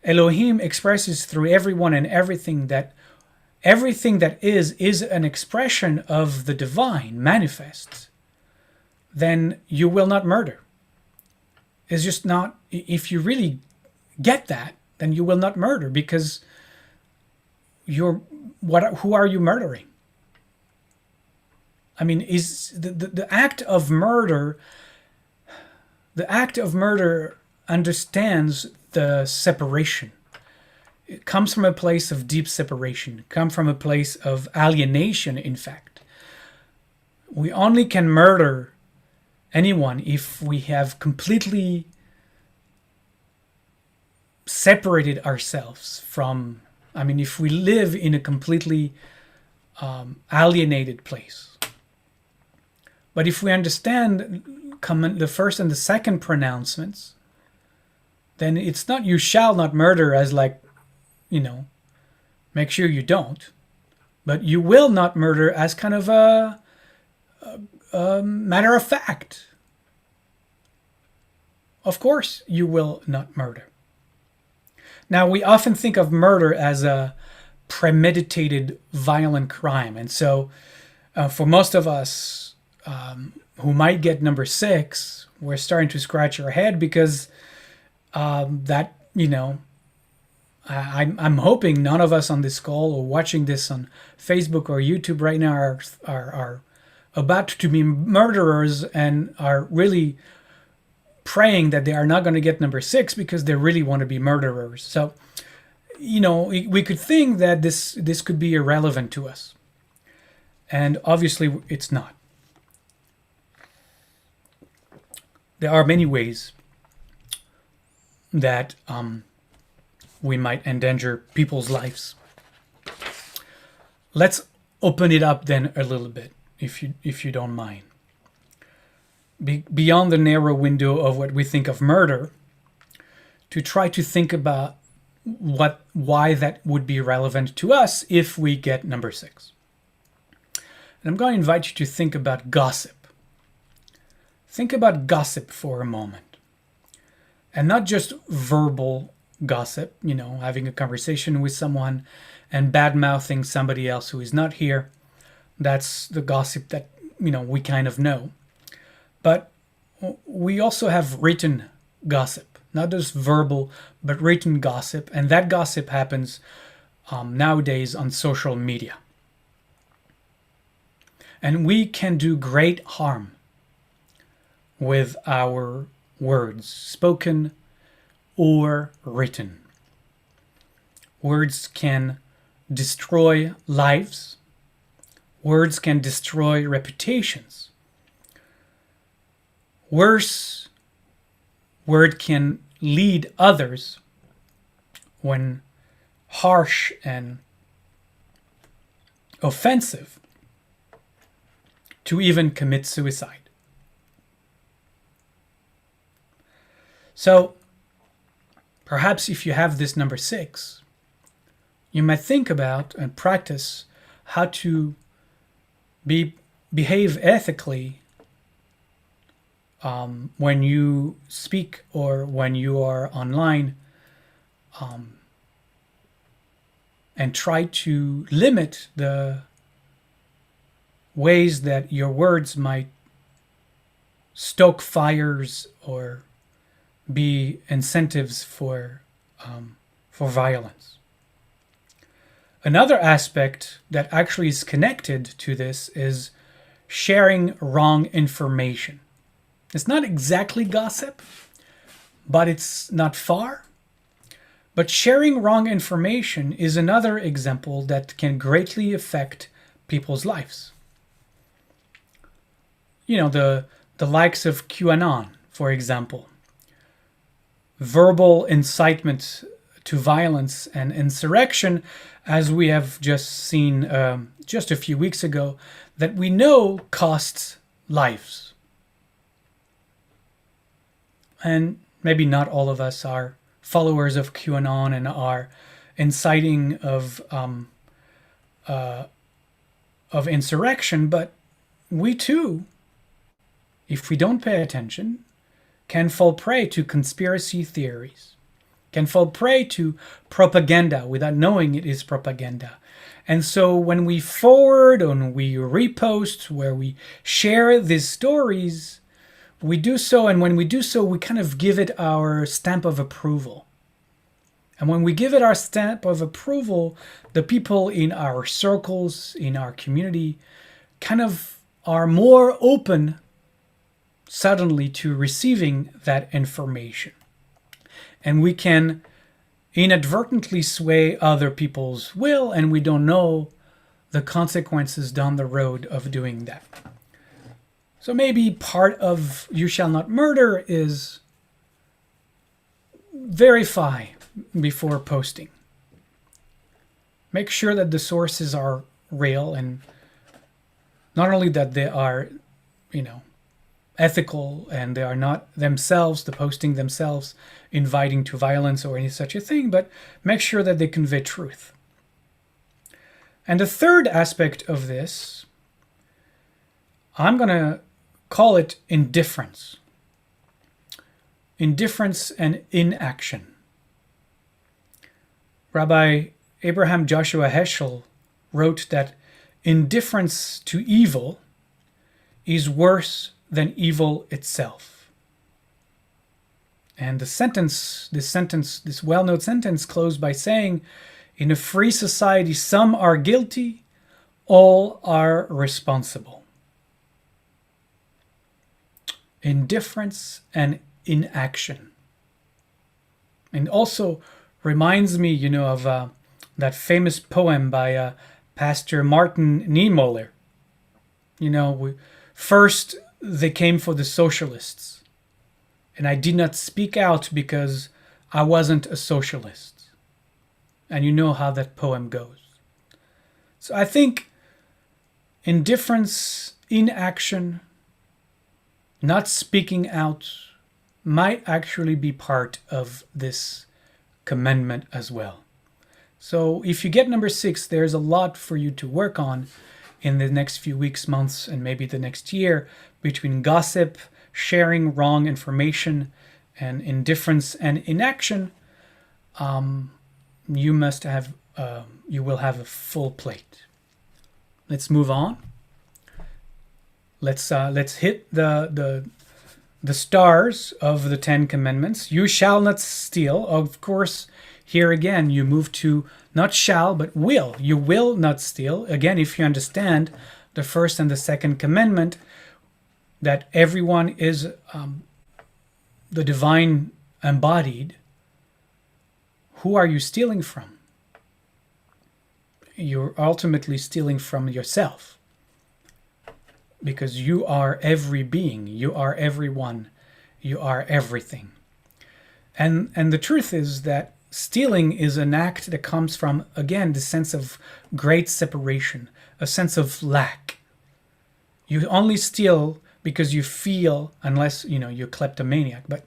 Elohim expresses through everyone and everything that is an expression of the divine manifest, then you will not murder. It's just not, if you really get that, then you will not murder, because who are you murdering? I mean, is the act of murder, understands the separation. It comes from a place of deep separation. It comes from a place of alienation, in fact. We only can murder anyone if we have completely separated ourselves from, if we live in a completely alienated place. But if we understand the first and the second pronouncements, then it's not you shall not murder as make sure you don't, but you will not murder as kind of a matter of fact. Of course you will not murder. Now, we often think of murder as a premeditated violent crime, and so for most of us who might get number 6, we're starting to scratch our head, because I'm hoping none of us on this call or watching this on Facebook or YouTube right now are about to be murderers and are really praying that they are not going to get number 6 because they really want to be murderers. So, we could think that this could be irrelevant to us. And obviously it's not. There are many ways that we might endanger people's lives. Let's open it up then a little bit, if you don't mind. Beyond the narrow window of what we think of murder, to try to think about why that would be relevant to us if we get number 6. And I'm going to invite you to think about gossip. Think about gossip for a moment. And not just verbal gossip, having a conversation with someone and bad-mouthing somebody else who is not here. That's the gossip that, we kind of know. But we also have written gossip, not just verbal, but written gossip. And that gossip happens nowadays on social media. And we can do great harm with our words, spoken or written. Words can destroy lives. Words can destroy reputations. Worse, word can lead others, when harsh and offensive, to even commit suicide. So, perhaps if you have this number 6, you might think about and practice how to behave ethically when you speak or when you are online, and try to limit the ways that your words might stoke fires or be incentives for violence. Another aspect that actually is connected to this is sharing wrong information. It's not exactly gossip, but it's not far. But sharing wrong information is another example that can greatly affect people's lives. the likes of QAnon, for example, verbal incitement to violence and insurrection, as we have just seen just a few weeks ago, that we know costs lives. And maybe not all of us are followers of QAnon and are inciting of insurrection, but we too, if we don't pay attention, can fall prey to conspiracy theories, can fall prey to propaganda without knowing it is propaganda. And so when we forward and we repost, where we share these stories, we do so, and when we do so, we kind of give it our stamp of approval. And when we give it our stamp of approval, the people in our circles, in our community, kind of are more open suddenly to receiving that information. And we can inadvertently sway other people's will, and we don't know the consequences down the road of doing that. So maybe part of You Shall Not Murder is verify before posting. Make sure that the sources are real, and not only that they are, ethical, and they are not themselves, the posting themselves, inviting to violence or any such a thing, but make sure that they convey truth. And the third aspect of this, I'm going to call it indifference. Indifference and inaction. Rabbi Abraham Joshua Heschel wrote that indifference to evil is worse than evil itself. And this well-known sentence closed by saying, in a free society, some are guilty, all are responsible. Indifference and inaction. And also reminds me, of that famous poem by Pastor Martin Niemöller. First they came for the socialists, and I did not speak out because I wasn't a socialist. And you know how that poem goes. So I think indifference, inaction, not speaking out might actually be part of this commandment as well. So if you get number 6, there's a lot for you to work on in the next few weeks, months, and maybe the next year, between gossip, sharing wrong information, and indifference and inaction. You will have a full plate. Let's move on. Let's hit the stars of the 10 Commandments. You shall not steal. Of course, here again, you move to not shall, but will. You will not steal. Again, if you understand the first and the second commandment, that everyone is the divine embodied, who are you stealing from? You're ultimately stealing from yourself. Because you are every being, you are everyone, you are everything. And the truth is that stealing is an act that comes from, again, the sense of great separation, a sense of lack. You only steal because you feel, unless you're kleptomaniac, but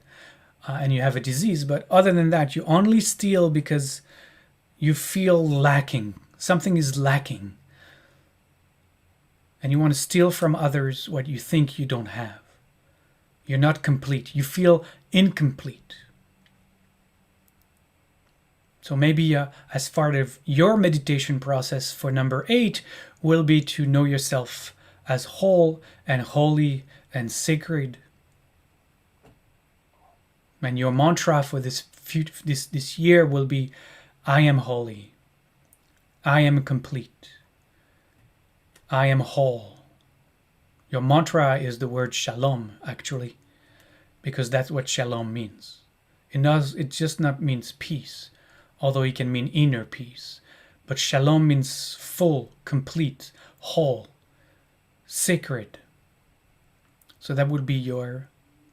and you have a disease, but other than that, you only steal because you feel lacking. Something is lacking. And you want to steal from others what you think you don't have. You're not complete. You feel incomplete. So maybe as part of your meditation process for number 8 will be to know yourself as whole and holy and sacred. And your mantra for this year will be, I am holy. I am complete. I am whole. Your mantra is the word Shalom, actually, because that's what Shalom means. It just not means peace, although it can mean inner peace. But Shalom means full, complete, whole, sacred. So that would be your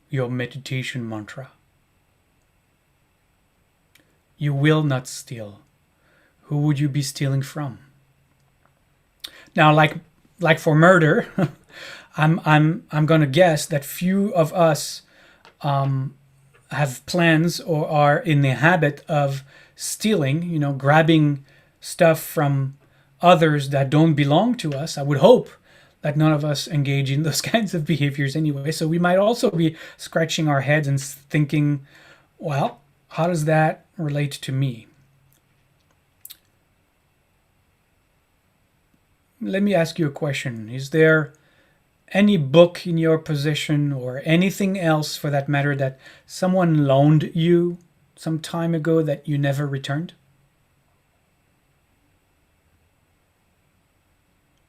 meditation mantra. You will not steal. Who would you be stealing from? Now, like for murder, I'm gonna guess that few of us have plans or are in the habit of stealing, grabbing stuff from others that don't belong to us. I would hope that none of us engage in those kinds of behaviors anyway. So we might also be scratching our heads and thinking, well, how does that relate to me? Let me ask you a question. Is there any book in your possession, or anything else for that matter, that someone loaned you some time ago that you never returned?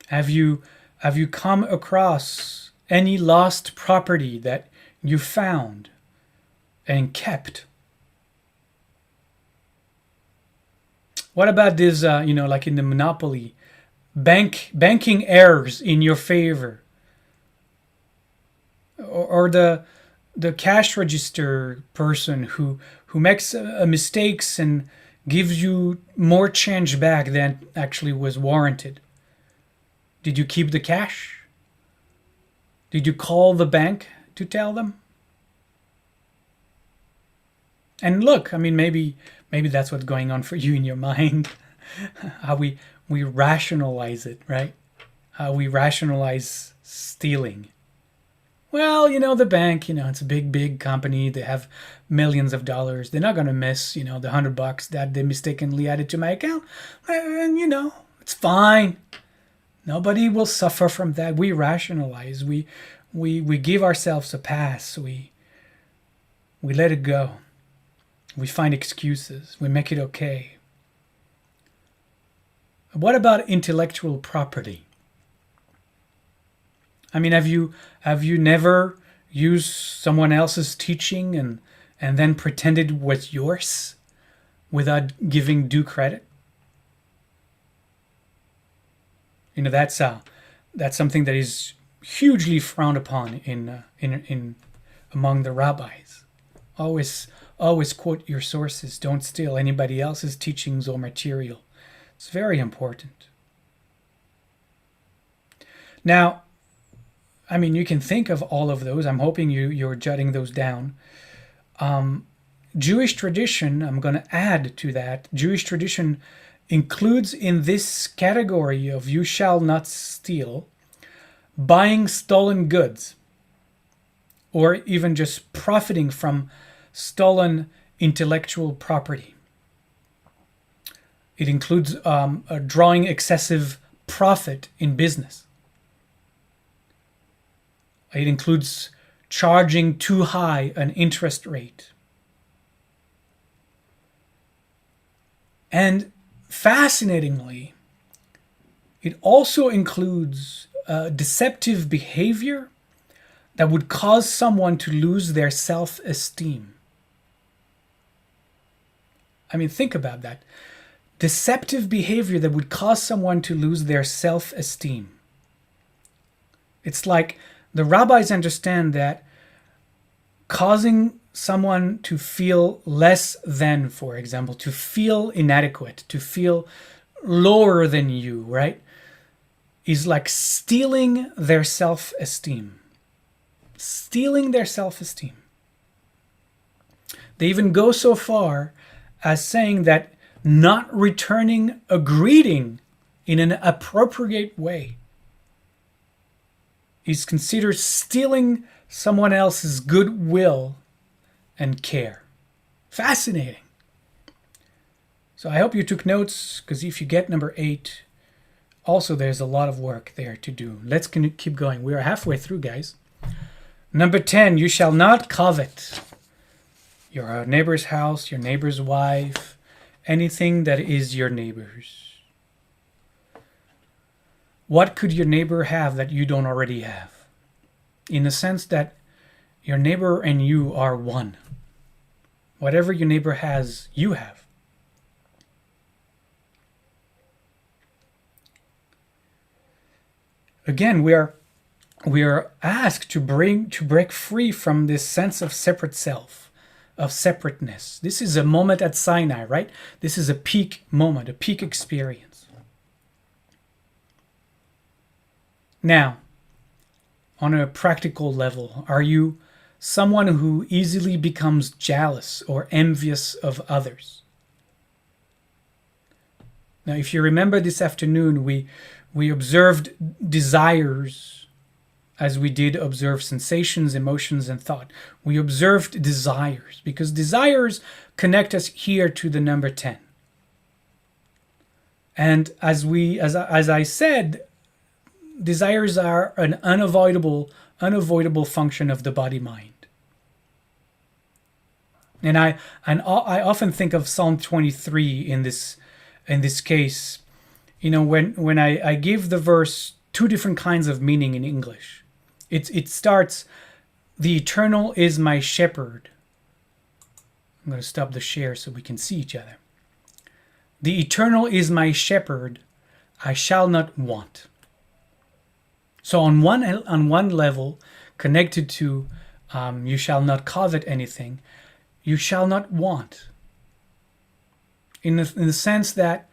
Have you come across any lost property that you found and kept? What about this, like in the Monopoly, banking errors in your favor? Or the cash register person who makes mistakes and gives you more change back than actually was warranted. Did you keep the cash? Did you call the bank to tell them? And look, maybe that's what's going on for you in your mind. How we rationalize it, right? How we rationalize stealing. Well, the bank, it's a big company. They have millions of dollars. They're not going to miss, the $100 that they mistakenly added to my account. And, it's fine. Nobody will suffer from that. We rationalize. We give ourselves a pass. We let it go. We find excuses. We make it okay. What about intellectual property? Have you never used someone else's teaching and then pretended it was yours without giving due credit? That's something that is hugely frowned upon in among the rabbis. Always quote your sources. Don't steal anybody else's teachings or material. It's very important. Now, you can think of all of those. I'm hoping you're jotting those down. Jewish tradition, I'm going to add to that, Jewish tradition includes in this category of you shall not steal, buying stolen goods, or even just profiting from stolen intellectual property. It includes drawing excessive profit in business. It includes charging too high an interest rate. And fascinatingly, it also includes deceptive behavior that would cause someone to lose their self-esteem. Think about that. Deceptive behavior that would cause someone to lose their self-esteem. It's like the rabbis understand that causing someone to feel less than, for example, to feel inadequate, to feel lower than you, right, is like stealing their self-esteem. Stealing their self-esteem. They even go so far as saying that not returning a greeting in an appropriate way is considered stealing someone else's goodwill and care. Fascinating. So I hope you took notes, because if you get number 8, also there's a lot of work there to do. Let's keep going. We are halfway through, guys. Number 10, you shall not covet your neighbor's house, your neighbor's wife, anything that is your neighbor's. What could your neighbor have that you don't already have? In the sense that your neighbor and you are one. Whatever your neighbor has, you have. Again, we are we are asked to break free from this sense of separate self, of separateness. This is a moment at Sinai, right? This is a peak moment, a peak experience. Now, on a practical level, are you someone who easily becomes jealous or envious of others? Now, if you remember this afternoon, we observed desires as we did observe sensations, emotions, and thought. We observed desires because desires connect us here to the number 10. And as I said, desires are an unavoidable function of the body-mind. And I often think of Psalm 23 in this case. You know, when I give the verse two different kinds of meaning in English. It starts, "The Eternal is my shepherd." I'm going to stop the share so we can see each other. "The Eternal is my shepherd, I shall not want." So on one level, connected to you shall not covet anything, you shall not want. In the sense that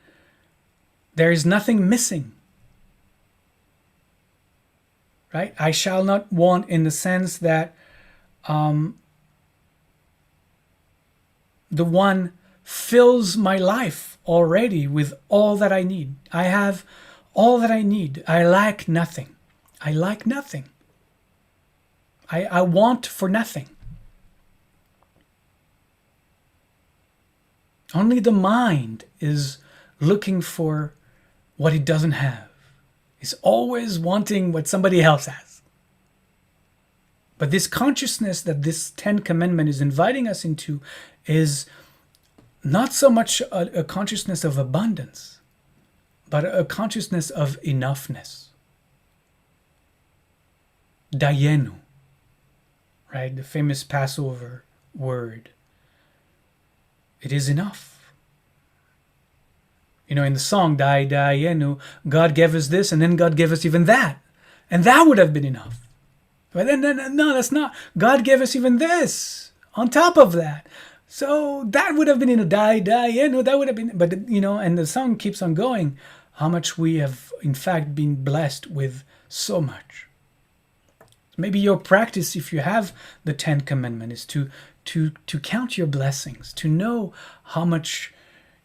there is nothing missing. Right? I shall not want in the sense that the one fills my life already with all that I need. I have all that I need. I lack nothing. I lack nothing. I want for nothing. Only the mind is looking for what it doesn't have. It's always wanting what somebody else has. But this consciousness that this 10 Commandment is inviting us into is not so much a consciousness of abundance, but a consciousness of enoughness. Dayenu, right? The famous Passover word. It is enough. You know, in the song, Dayenu, God gave us this, and then God gave us even that. And that would have been enough. But then, no, that's not. God gave us even this on top of that. So that would have been, Dayenu, that would have been, but, you know, and the song keeps on going, how much we have, in fact, been blessed with so much. Maybe your practice, if you have the 10 Commandments, is to count your blessings, to know how much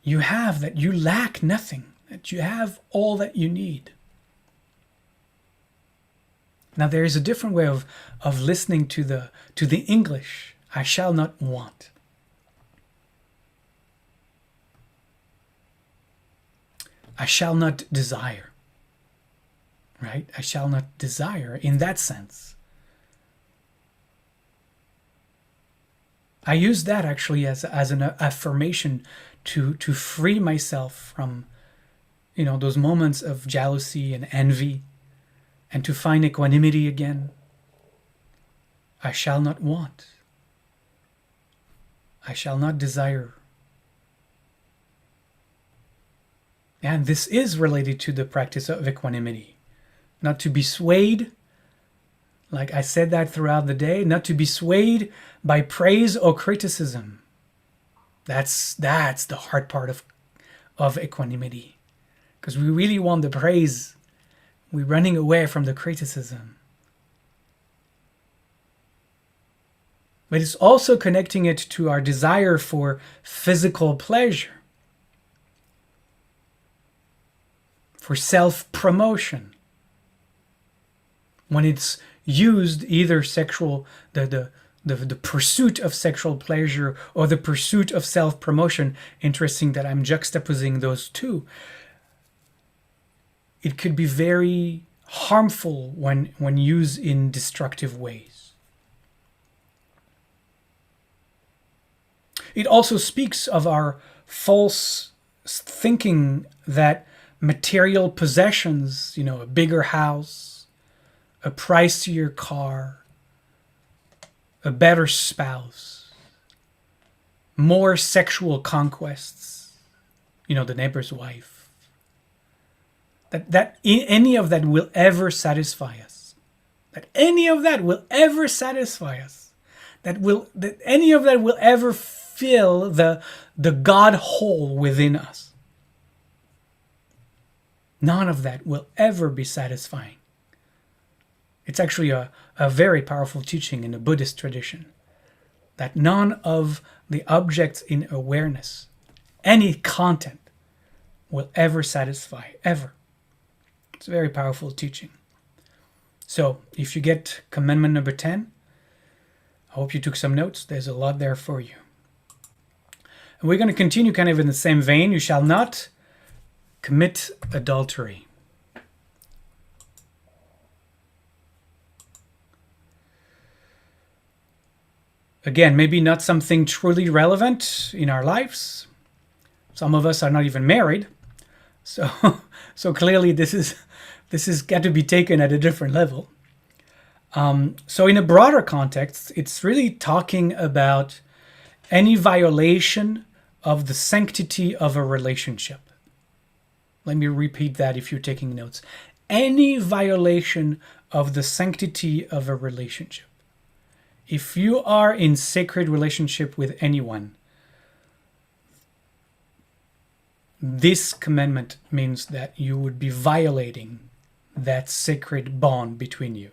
you have, that you lack nothing, that you have all that you need. Now there is a different way of listening to the English, I shall not want. I shall not desire. Right? I shall not desire in that sense. I use that actually as an affirmation to free myself from, you know, those moments of jealousy and envy, and to find equanimity again. I shall not want. I shall not desire. And this is related to the practice of equanimity. Not to be swayed, like I said that throughout the day, not to be swayed by praise or criticism. That's the hard part of equanimity. Because we really want the praise. We're running away from the criticism. But it's also connecting it to our desire for physical pleasure, for self-promotion. When it's used, either sexual, the pursuit of sexual pleasure or the pursuit of self-promotion. Interesting that I'm juxtaposing those two. It could be very harmful when used in destructive ways. It also speaks of our false thinking that material possessions, you know, a bigger house, a pricier car, a better spouse, more sexual conquests, you know, the neighbor's wife, that any of that will ever satisfy us. that any of that will ever satisfy us, that any of that will ever fill the God hole within us. None of that will ever be satisfying. It's actually a very powerful teaching in the Buddhist tradition, that none of the objects in awareness, any content, will ever satisfy, ever. It's a very powerful teaching. So if you get commandment number 10, I hope you took some notes. There's a lot there for you. And we're going to continue kind of in the same vein. You shall not commit adultery. Again, maybe not something truly relevant in our lives. Some of us are not even married. So clearly this is got to be taken at a different level. So in a broader context, it's really talking about any violation of the sanctity of a relationship. Let me repeat that if you're taking notes. Any violation of the sanctity of a relationship. If you are in sacred relationship with anyone, this commandment means that you would be violating that sacred bond between you.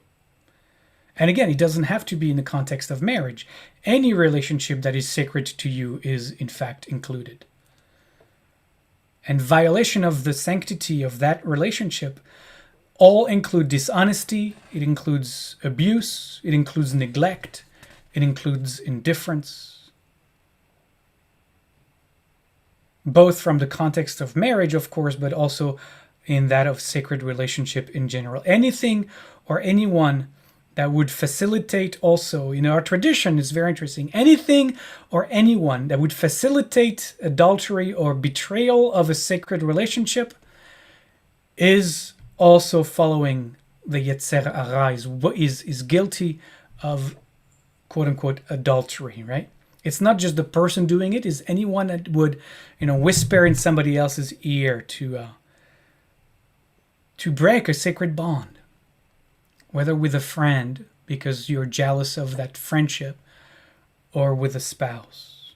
And again, it doesn't have to be in the context of marriage. Any relationship that is sacred to you is in fact included. And violation of the sanctity of that relationship all include dishonesty, it includes abuse, it includes neglect, it includes indifference. Both from the context of marriage, of course, but also in that of sacred relationship in general. Anything or anyone that would facilitate also, our tradition is very interesting. Anything or anyone that would facilitate adultery or betrayal of a sacred relationship is also following the Yetzer Hara, is guilty of quote-unquote adultery, right? It's not just the person doing it, it's anyone that would, whisper in somebody else's ear to break a sacred bond, whether with a friend because you're jealous of that friendship or with a spouse.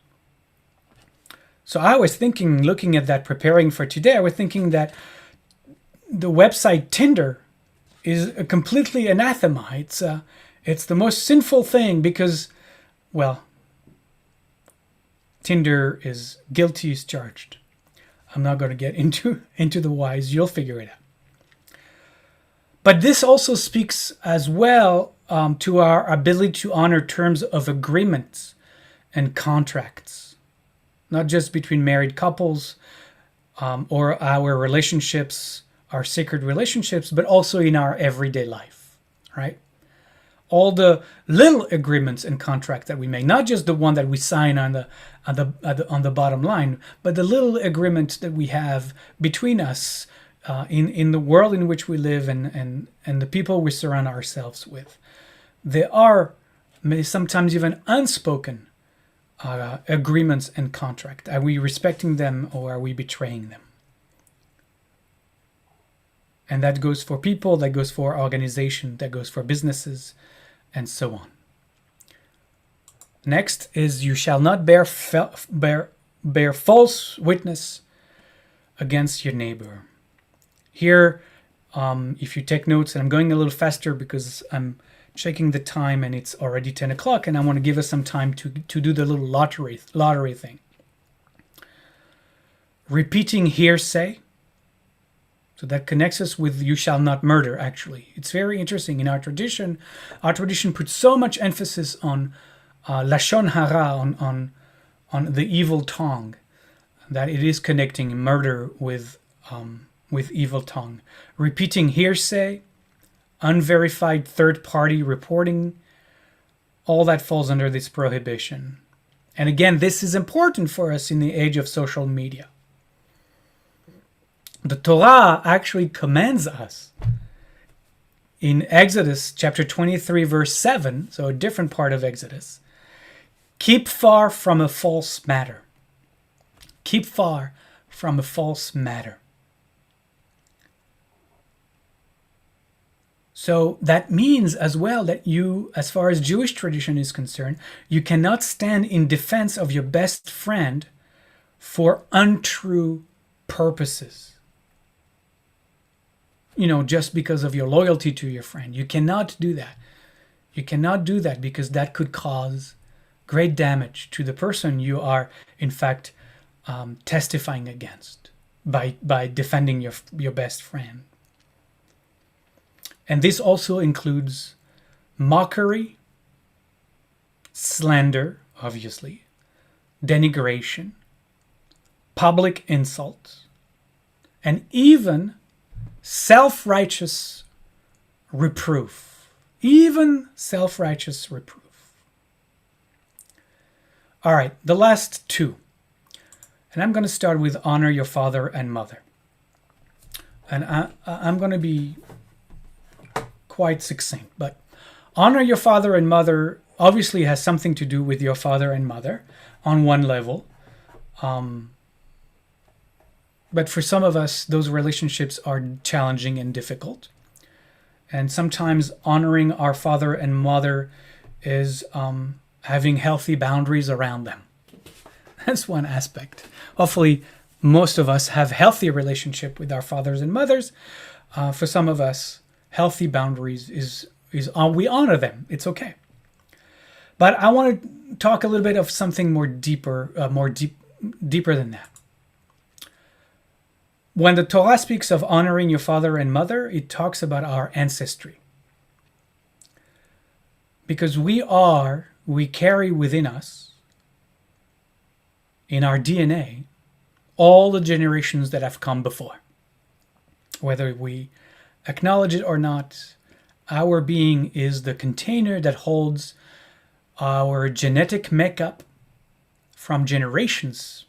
So I was thinking, looking at that, preparing for today, I was thinking that the website Tinder is a completely anathema. It's the most sinful thing because, well, Tinder is guilty as charged. I'm not going to get into the whys. You'll figure it out. But this also speaks as well to our ability to honor terms of agreements and contracts, not just between married couples or our relationships, our sacred relationships, but also in our everyday life, right? All the little agreements and contracts that we make, not just the one that we sign on the bottom line, but the little agreements that we have between us in the world in which we live and the people we surround ourselves with. There are sometimes even unspoken agreements and contracts. Are we respecting them or are we betraying them? And that goes for people, that goes for organizations, that goes for businesses, and so on. Next is you shall not bear false witness against your neighbor. Here, if you take notes, and I'm going a little faster because I'm checking the time and it's already 10 o'clock and I want to give us some time to do the little lottery thing. Repeating hearsay. So that connects us with you shall not murder, actually. It's very interesting. In our tradition puts so much emphasis on Lashon Hara, on the evil tongue, that it is connecting murder with evil tongue. Repeating hearsay, unverified third-party reporting, all that falls under this prohibition. And again, this is important for us in the age of social media. The Torah actually commands us in Exodus chapter 23, verse 7, so a different part of Exodus, keep far from a false matter. Keep far from a false matter. So that means as well that you, as far as Jewish tradition is concerned, you cannot stand in defense of your best friend for untrue purposes. Just because of your loyalty to your friend. You cannot do that. You cannot do that because that could cause great damage to the person you are, in fact, testifying against by defending your best friend. And this also includes mockery, slander, obviously, denigration, public insults, and even self-righteous reproof. Even self-righteous reproof. All right, the last two. And I'm going to start with honor your father and mother. And I'm going to be quite succinct, but honor your father and mother obviously has something to do with your father and mother on one level. But for some of us, those relationships are challenging and difficult. And sometimes honoring our father and mother is having healthy boundaries around them. That's one aspect. Hopefully, most of us have healthy relationship with our fathers and mothers. For some of us, healthy boundaries is we honor them. It's okay. But I want to talk a little bit of something more deeper than that. When the Torah speaks of honoring your father and mother, it talks about our ancestry. Because we carry within us, in our DNA, all the generations that have come before. Whether we acknowledge it or not, our being is the container that holds our genetic makeup from generations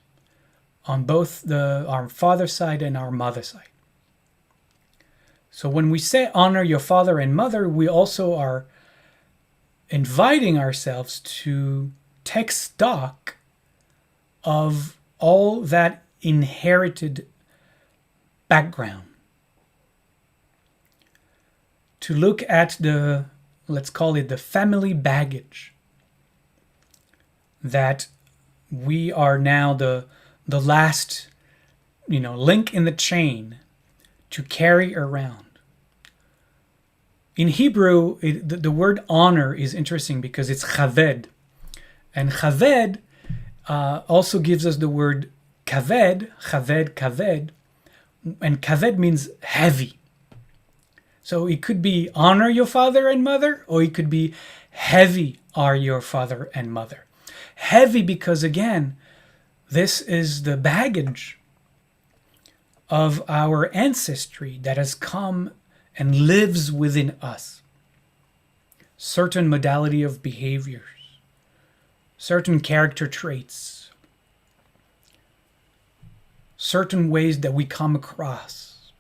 on both our father side and our mother side. So when we say honor your father and mother, we also are inviting ourselves to take stock of all that inherited background. To look at let's call it the family baggage that we are now the last, link in the chain to carry around. In Hebrew, the word honor is interesting because it's chaved. And chaved also gives us the word kaved, kaved. And kaved means heavy. So it could be honor your father and mother, or it could be heavy are your father and mother. Heavy because, again, this is the baggage of our ancestry that has come and lives within us. Certain modality of behaviors, certain character traits, certain ways that we come across,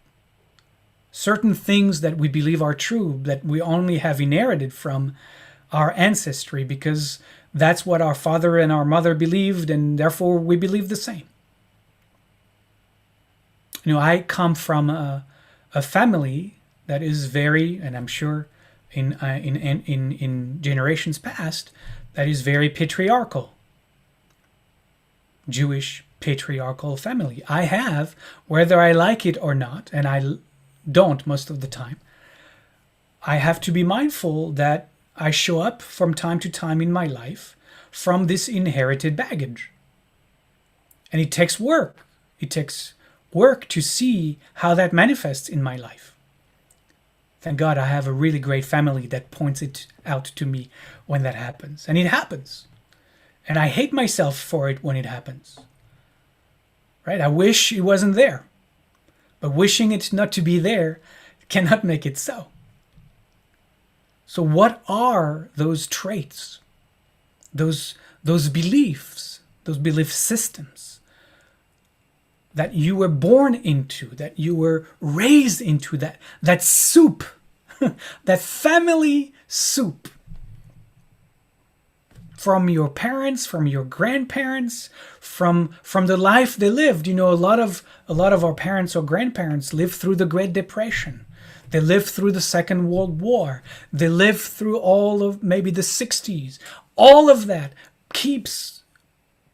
certain things that we believe are true that we only have inherited from our ancestry because that's what our father and our mother believed, and therefore we believe the same. I come from a family that is very, and I'm sure in generations past, that is very patriarchal. Jewish patriarchal family. I have, whether I like it or not, and I don't most of the time, I have to be mindful that I show up from time to time in my life from this inherited baggage. And it takes work. It takes work to see how that manifests in my life. Thank God I have a really great family that points it out to me when that happens. And it happens. And I hate myself for it when it happens. Right? I wish it wasn't there. But wishing it not to be there cannot make it so. So what are those traits, those beliefs, those belief systems that you were born into, that you were raised into, that soup, that family soup from your parents, from your grandparents, from the life they lived? A lot of our parents or grandparents lived through the Great Depression. They lived through the Second World War. They lived through all of maybe the 60s. All of that keeps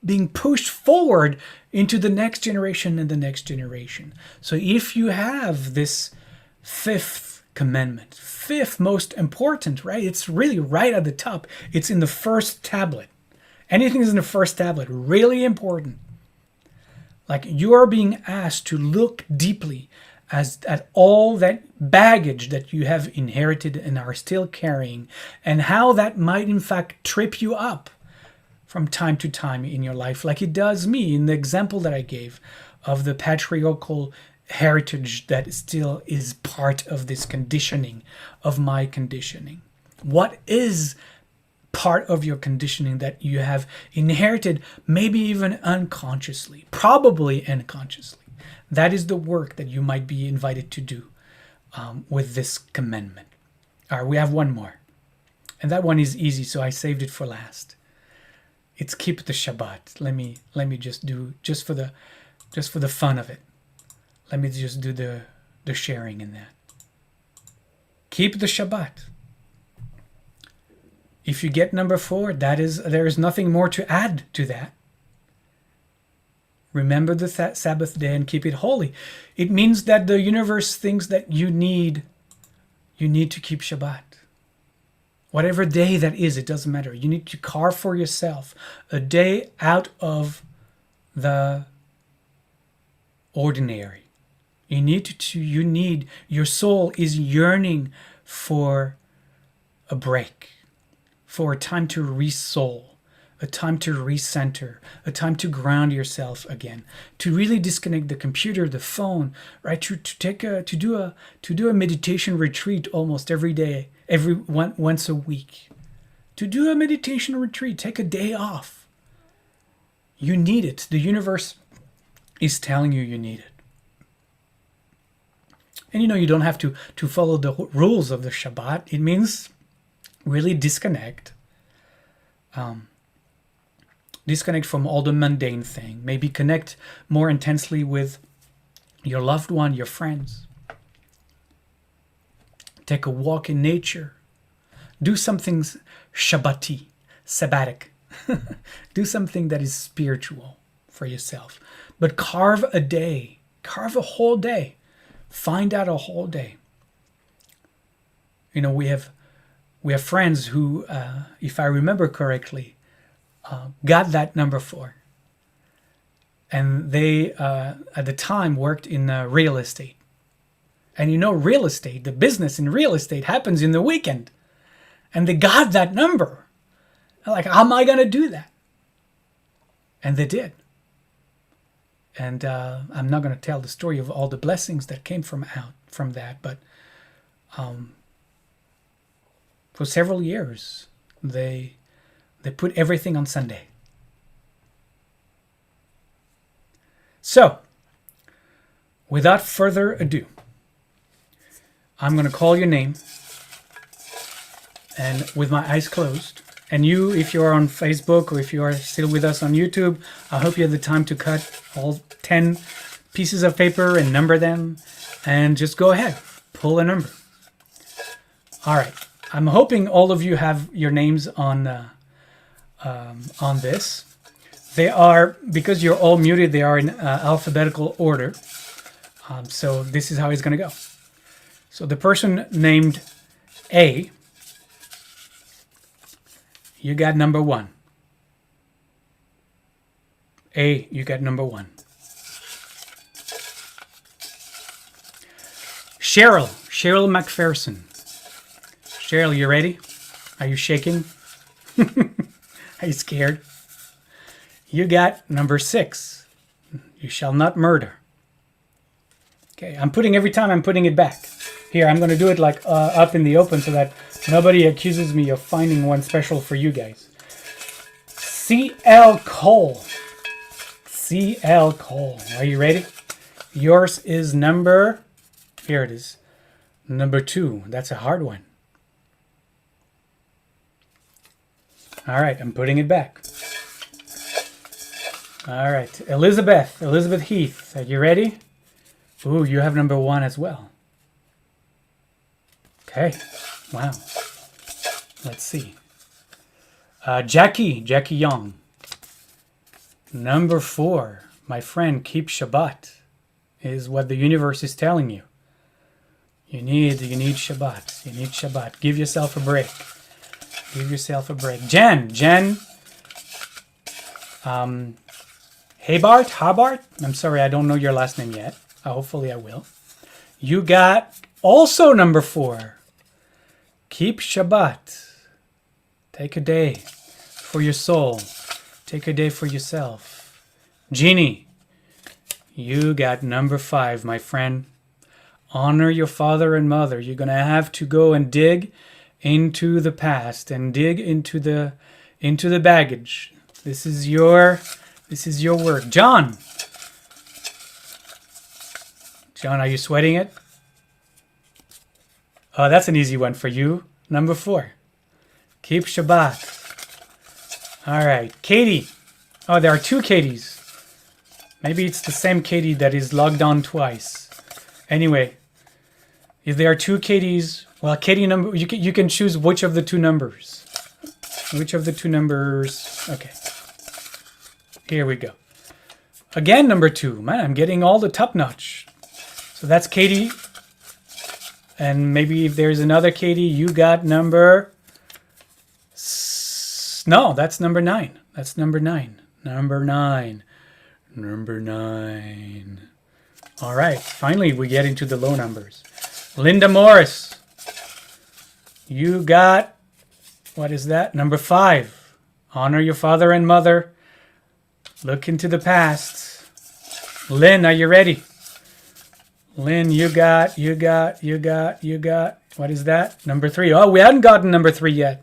being pushed forward into the next generation and the next generation. So if you have this fifth commandment, fifth most important, right? It's really right at the top. It's in the first tablet. Anything is in the first tablet, really important. Like you are being asked to look deeply at all that baggage that you have inherited and are still carrying, and how that might in fact trip you up from time to time in your life, like it does me in the example that I gave of the patriarchal heritage that still is part of this conditioning, of my conditioning. What is part of your conditioning that you have inherited, maybe even unconsciously, probably unconsciously? That is the work that you might be invited to do with this commandment. All right, we have one more, and that one is easy, so I saved it for last. It's keep the Shabbat. Let me just do just for the fun of it. Let me just do the sharing in that. Keep the Shabbat. If you get number 4, there is nothing more to add to that. Remember the Sabbath day and keep it holy. It means that the universe thinks that you need to keep Shabbat. Whatever day that is, it doesn't matter. You need to carve for yourself a day out of the ordinary. Your soul is yearning for a break, for a time to re-soul, a time to recenter, a time to ground yourself again, to really disconnect the computer, the phone, right? To do a meditation retreat almost every day, once a week. To do a meditation retreat, take a day off. You need it. The universe is telling you need it. And you don't have to follow the rules of the Shabbat. It means really disconnect. Disconnect from all the mundane thing. Maybe connect more intensely with your loved one, your friends. Take a walk in nature. Do something Shabbati, sabbatic. Do something that is spiritual for yourself. But carve a day. Carve a whole day. Find out a whole day. We have friends who, if I remember correctly, got that number 4. And they, at the time, worked in real estate. And real estate, the business in real estate happens in the weekend. And they got that number. They're like, how am I going to do that? And they did. And I'm not going to tell the story of all the blessings that came from that, but for several years, they put everything on Sunday. So, without further ado, I'm going to call your name, and with my eyes closed. And you, if you're on Facebook or if you are still with us on YouTube, I hope you have the time to cut all 10 pieces of paper and number them, and just go ahead, pull a number. All right. I'm hoping all of you have your names on this. They are, because you're all muted, they are in alphabetical order. So this is how it's going to go. So the person named A, you got number 1. A, you got number 1. Cheryl McPherson. Cheryl, you ready? Are you shaking? Are you scared? You got number 6. You shall not murder. Okay, every time I'm putting it back. Here, I'm going to do it like up in the open so that nobody accuses me of finding one special for you guys. C.L. Cole. C.L. Cole. Are you ready? Yours is number... Here it is. Number 2. That's a hard one. All right, I'm putting it back. All right, Elizabeth Heath. Are you ready? Ooh, you have number 1 as well. Okay. Wow. Let's see. Jackie Young. Number 4, my friend, keep Shabbat is what the universe is telling you. You need Shabbat. You need Shabbat. Give yourself a break. Give yourself a break. Jen. Habart. I'm sorry, I don't know your last name yet. Hopefully I will. You got also number 4. Keep Shabbat. Take a day for your soul. Take a day for yourself. Jeannie, you got number 5, my friend. Honor your father and mother. You're going to have to go and dig into the past and dig into the baggage. This is your work. John, are you sweating it? Oh, that's an easy one for you. Number 4. Keep Shabbat. All right. Katie. Oh, there are 2 Katies. Maybe it's the same Katie that is logged on twice. Anyway, if there are 2 Katies, well, Katie number, you can choose which of the 2 numbers. Which of the 2 numbers? Okay. Here we go. Again, number 2. Man, I'm getting all the top notch. So that's Katie. And maybe if there's another Katie, you got number... No, that's number 9. That's number 9. Number 9. All right. Finally, we get into the low numbers. Linda Morris. You got... What is that? Number 5. Honor your father and mother. Look into the past. Lynn, are you ready? Lynn, you got. What is that? Number 3. Oh, we hadn't gotten number 3 yet.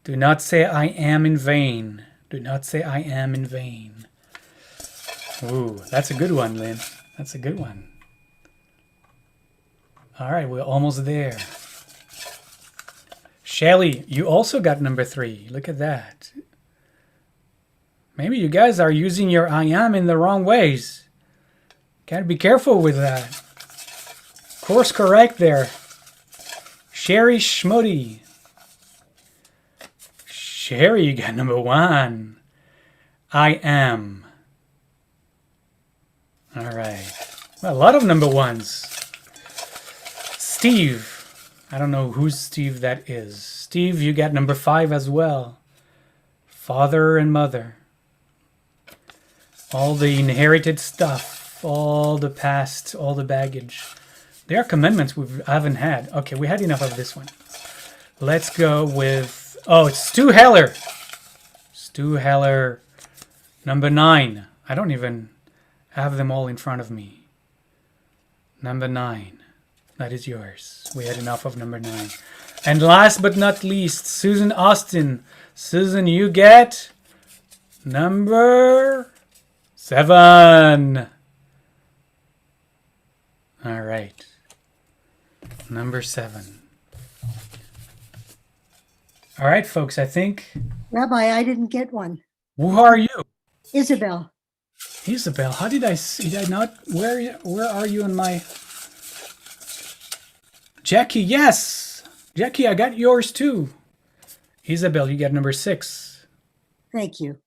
Do not say I am in vain. Do not say I am in vain. Ooh, that's a good one, Lynn. That's a good one. All right, we're almost there. Shelly, you also got number 3. Look at that. Maybe you guys are using your I am in the wrong ways. Gotta be careful with that. Course correct there. Sherry Schmuddy. Sherry, you got number 1. I am. All right. Well, a lot of number 1s. Steve. I don't know whose Steve that is. Steve, you got number 5 as well. Father and mother. All the inherited stuff. All the past. All the baggage. There are commandments we haven't had. Okay, we had enough of this one. Let's go with... Oh, it's Stu Heller. Stu Heller. Number 9. I don't even have them all in front of me. Number 9. That is yours. We had enough of number 9. And last but not least, Susan Austin. Susan, you get number 7. All right. Number 7. All right, folks, I think... Rabbi, I didn't get one. Who are you? Isabel. Isabel, how did I see? Did I not? Where are you in my... Jackie, yes! Jackie, I got yours too. Isabel, you got number 6. Thank you.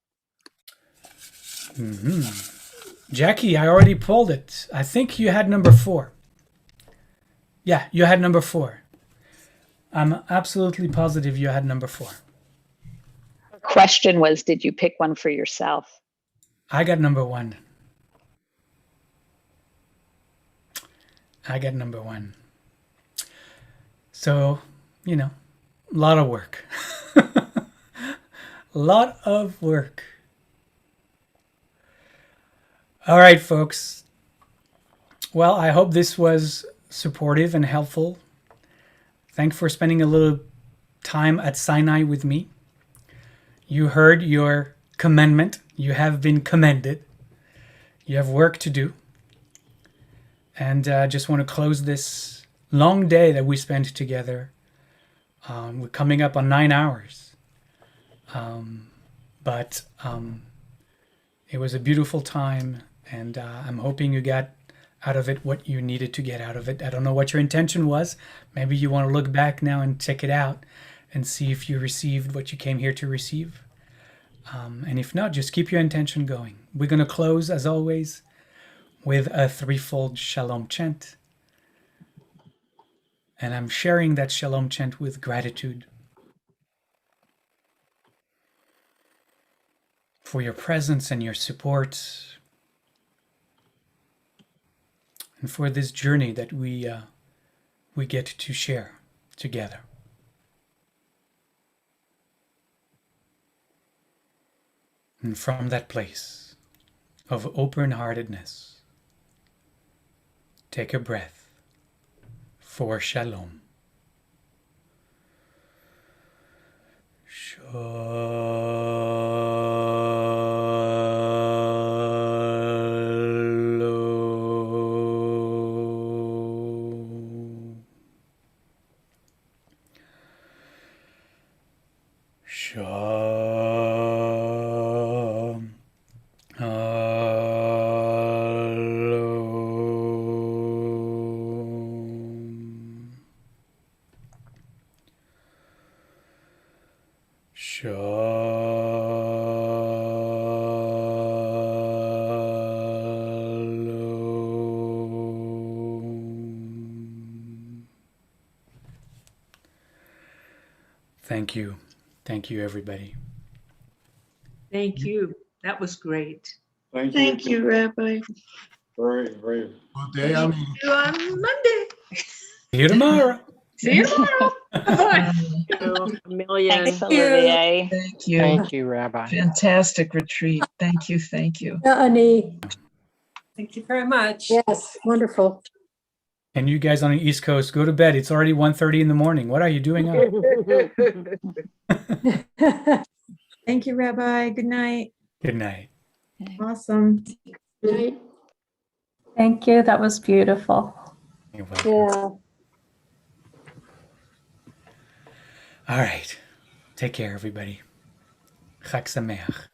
Jackie, I already pulled it. I think you had number 4. Yeah, you had number 4. I'm absolutely positive you had number 4. The question was, did you pick one for yourself? I got number 1. I got number 1. So, you know, a lot of work. A lot of work. All right, folks. Well, I hope this was supportive and helpful. Thanks for spending a little time at Sinai with me. You heard your commandment. You have been commended. You have work to do. And I just want to close this long day that we spent together. We're coming up on 9 hours. But it was a beautiful time. And I'm hoping you got out of it what you needed to get out of it. I don't know what your intention was. Maybe you want to look back now and check it out and see if you received what you came here to receive. And if not, just keep your intention going. We're going to close, as always, with a threefold Shalom chant. And I'm sharing that Shalom chant with gratitude for your presence and your support, and for this journey that we get to share together. And from that place of open-heartedness, take a breath for Shalom. Shalom. Shalom. Thank you. Thank you, everybody. Thank you. That was great. Thank you, Rabbi. Very, very. Good day. See you on Monday. See you tomorrow. See you tomorrow. Bye. Thank you a million. Thanks, Olivier. Thank you. Thank you, Rabbi. Fantastic retreat. Thank you. Thank you. Annie. Thank you very much. Yes, wonderful. And you guys on the East Coast, go to bed. It's already 1:30 in the morning. What are you doing up? Thank you, Rabbi. Good night. Good night. Awesome. Thank you. That was beautiful. You're welcome. Yeah. All right. Take care, everybody. Chag Sameach.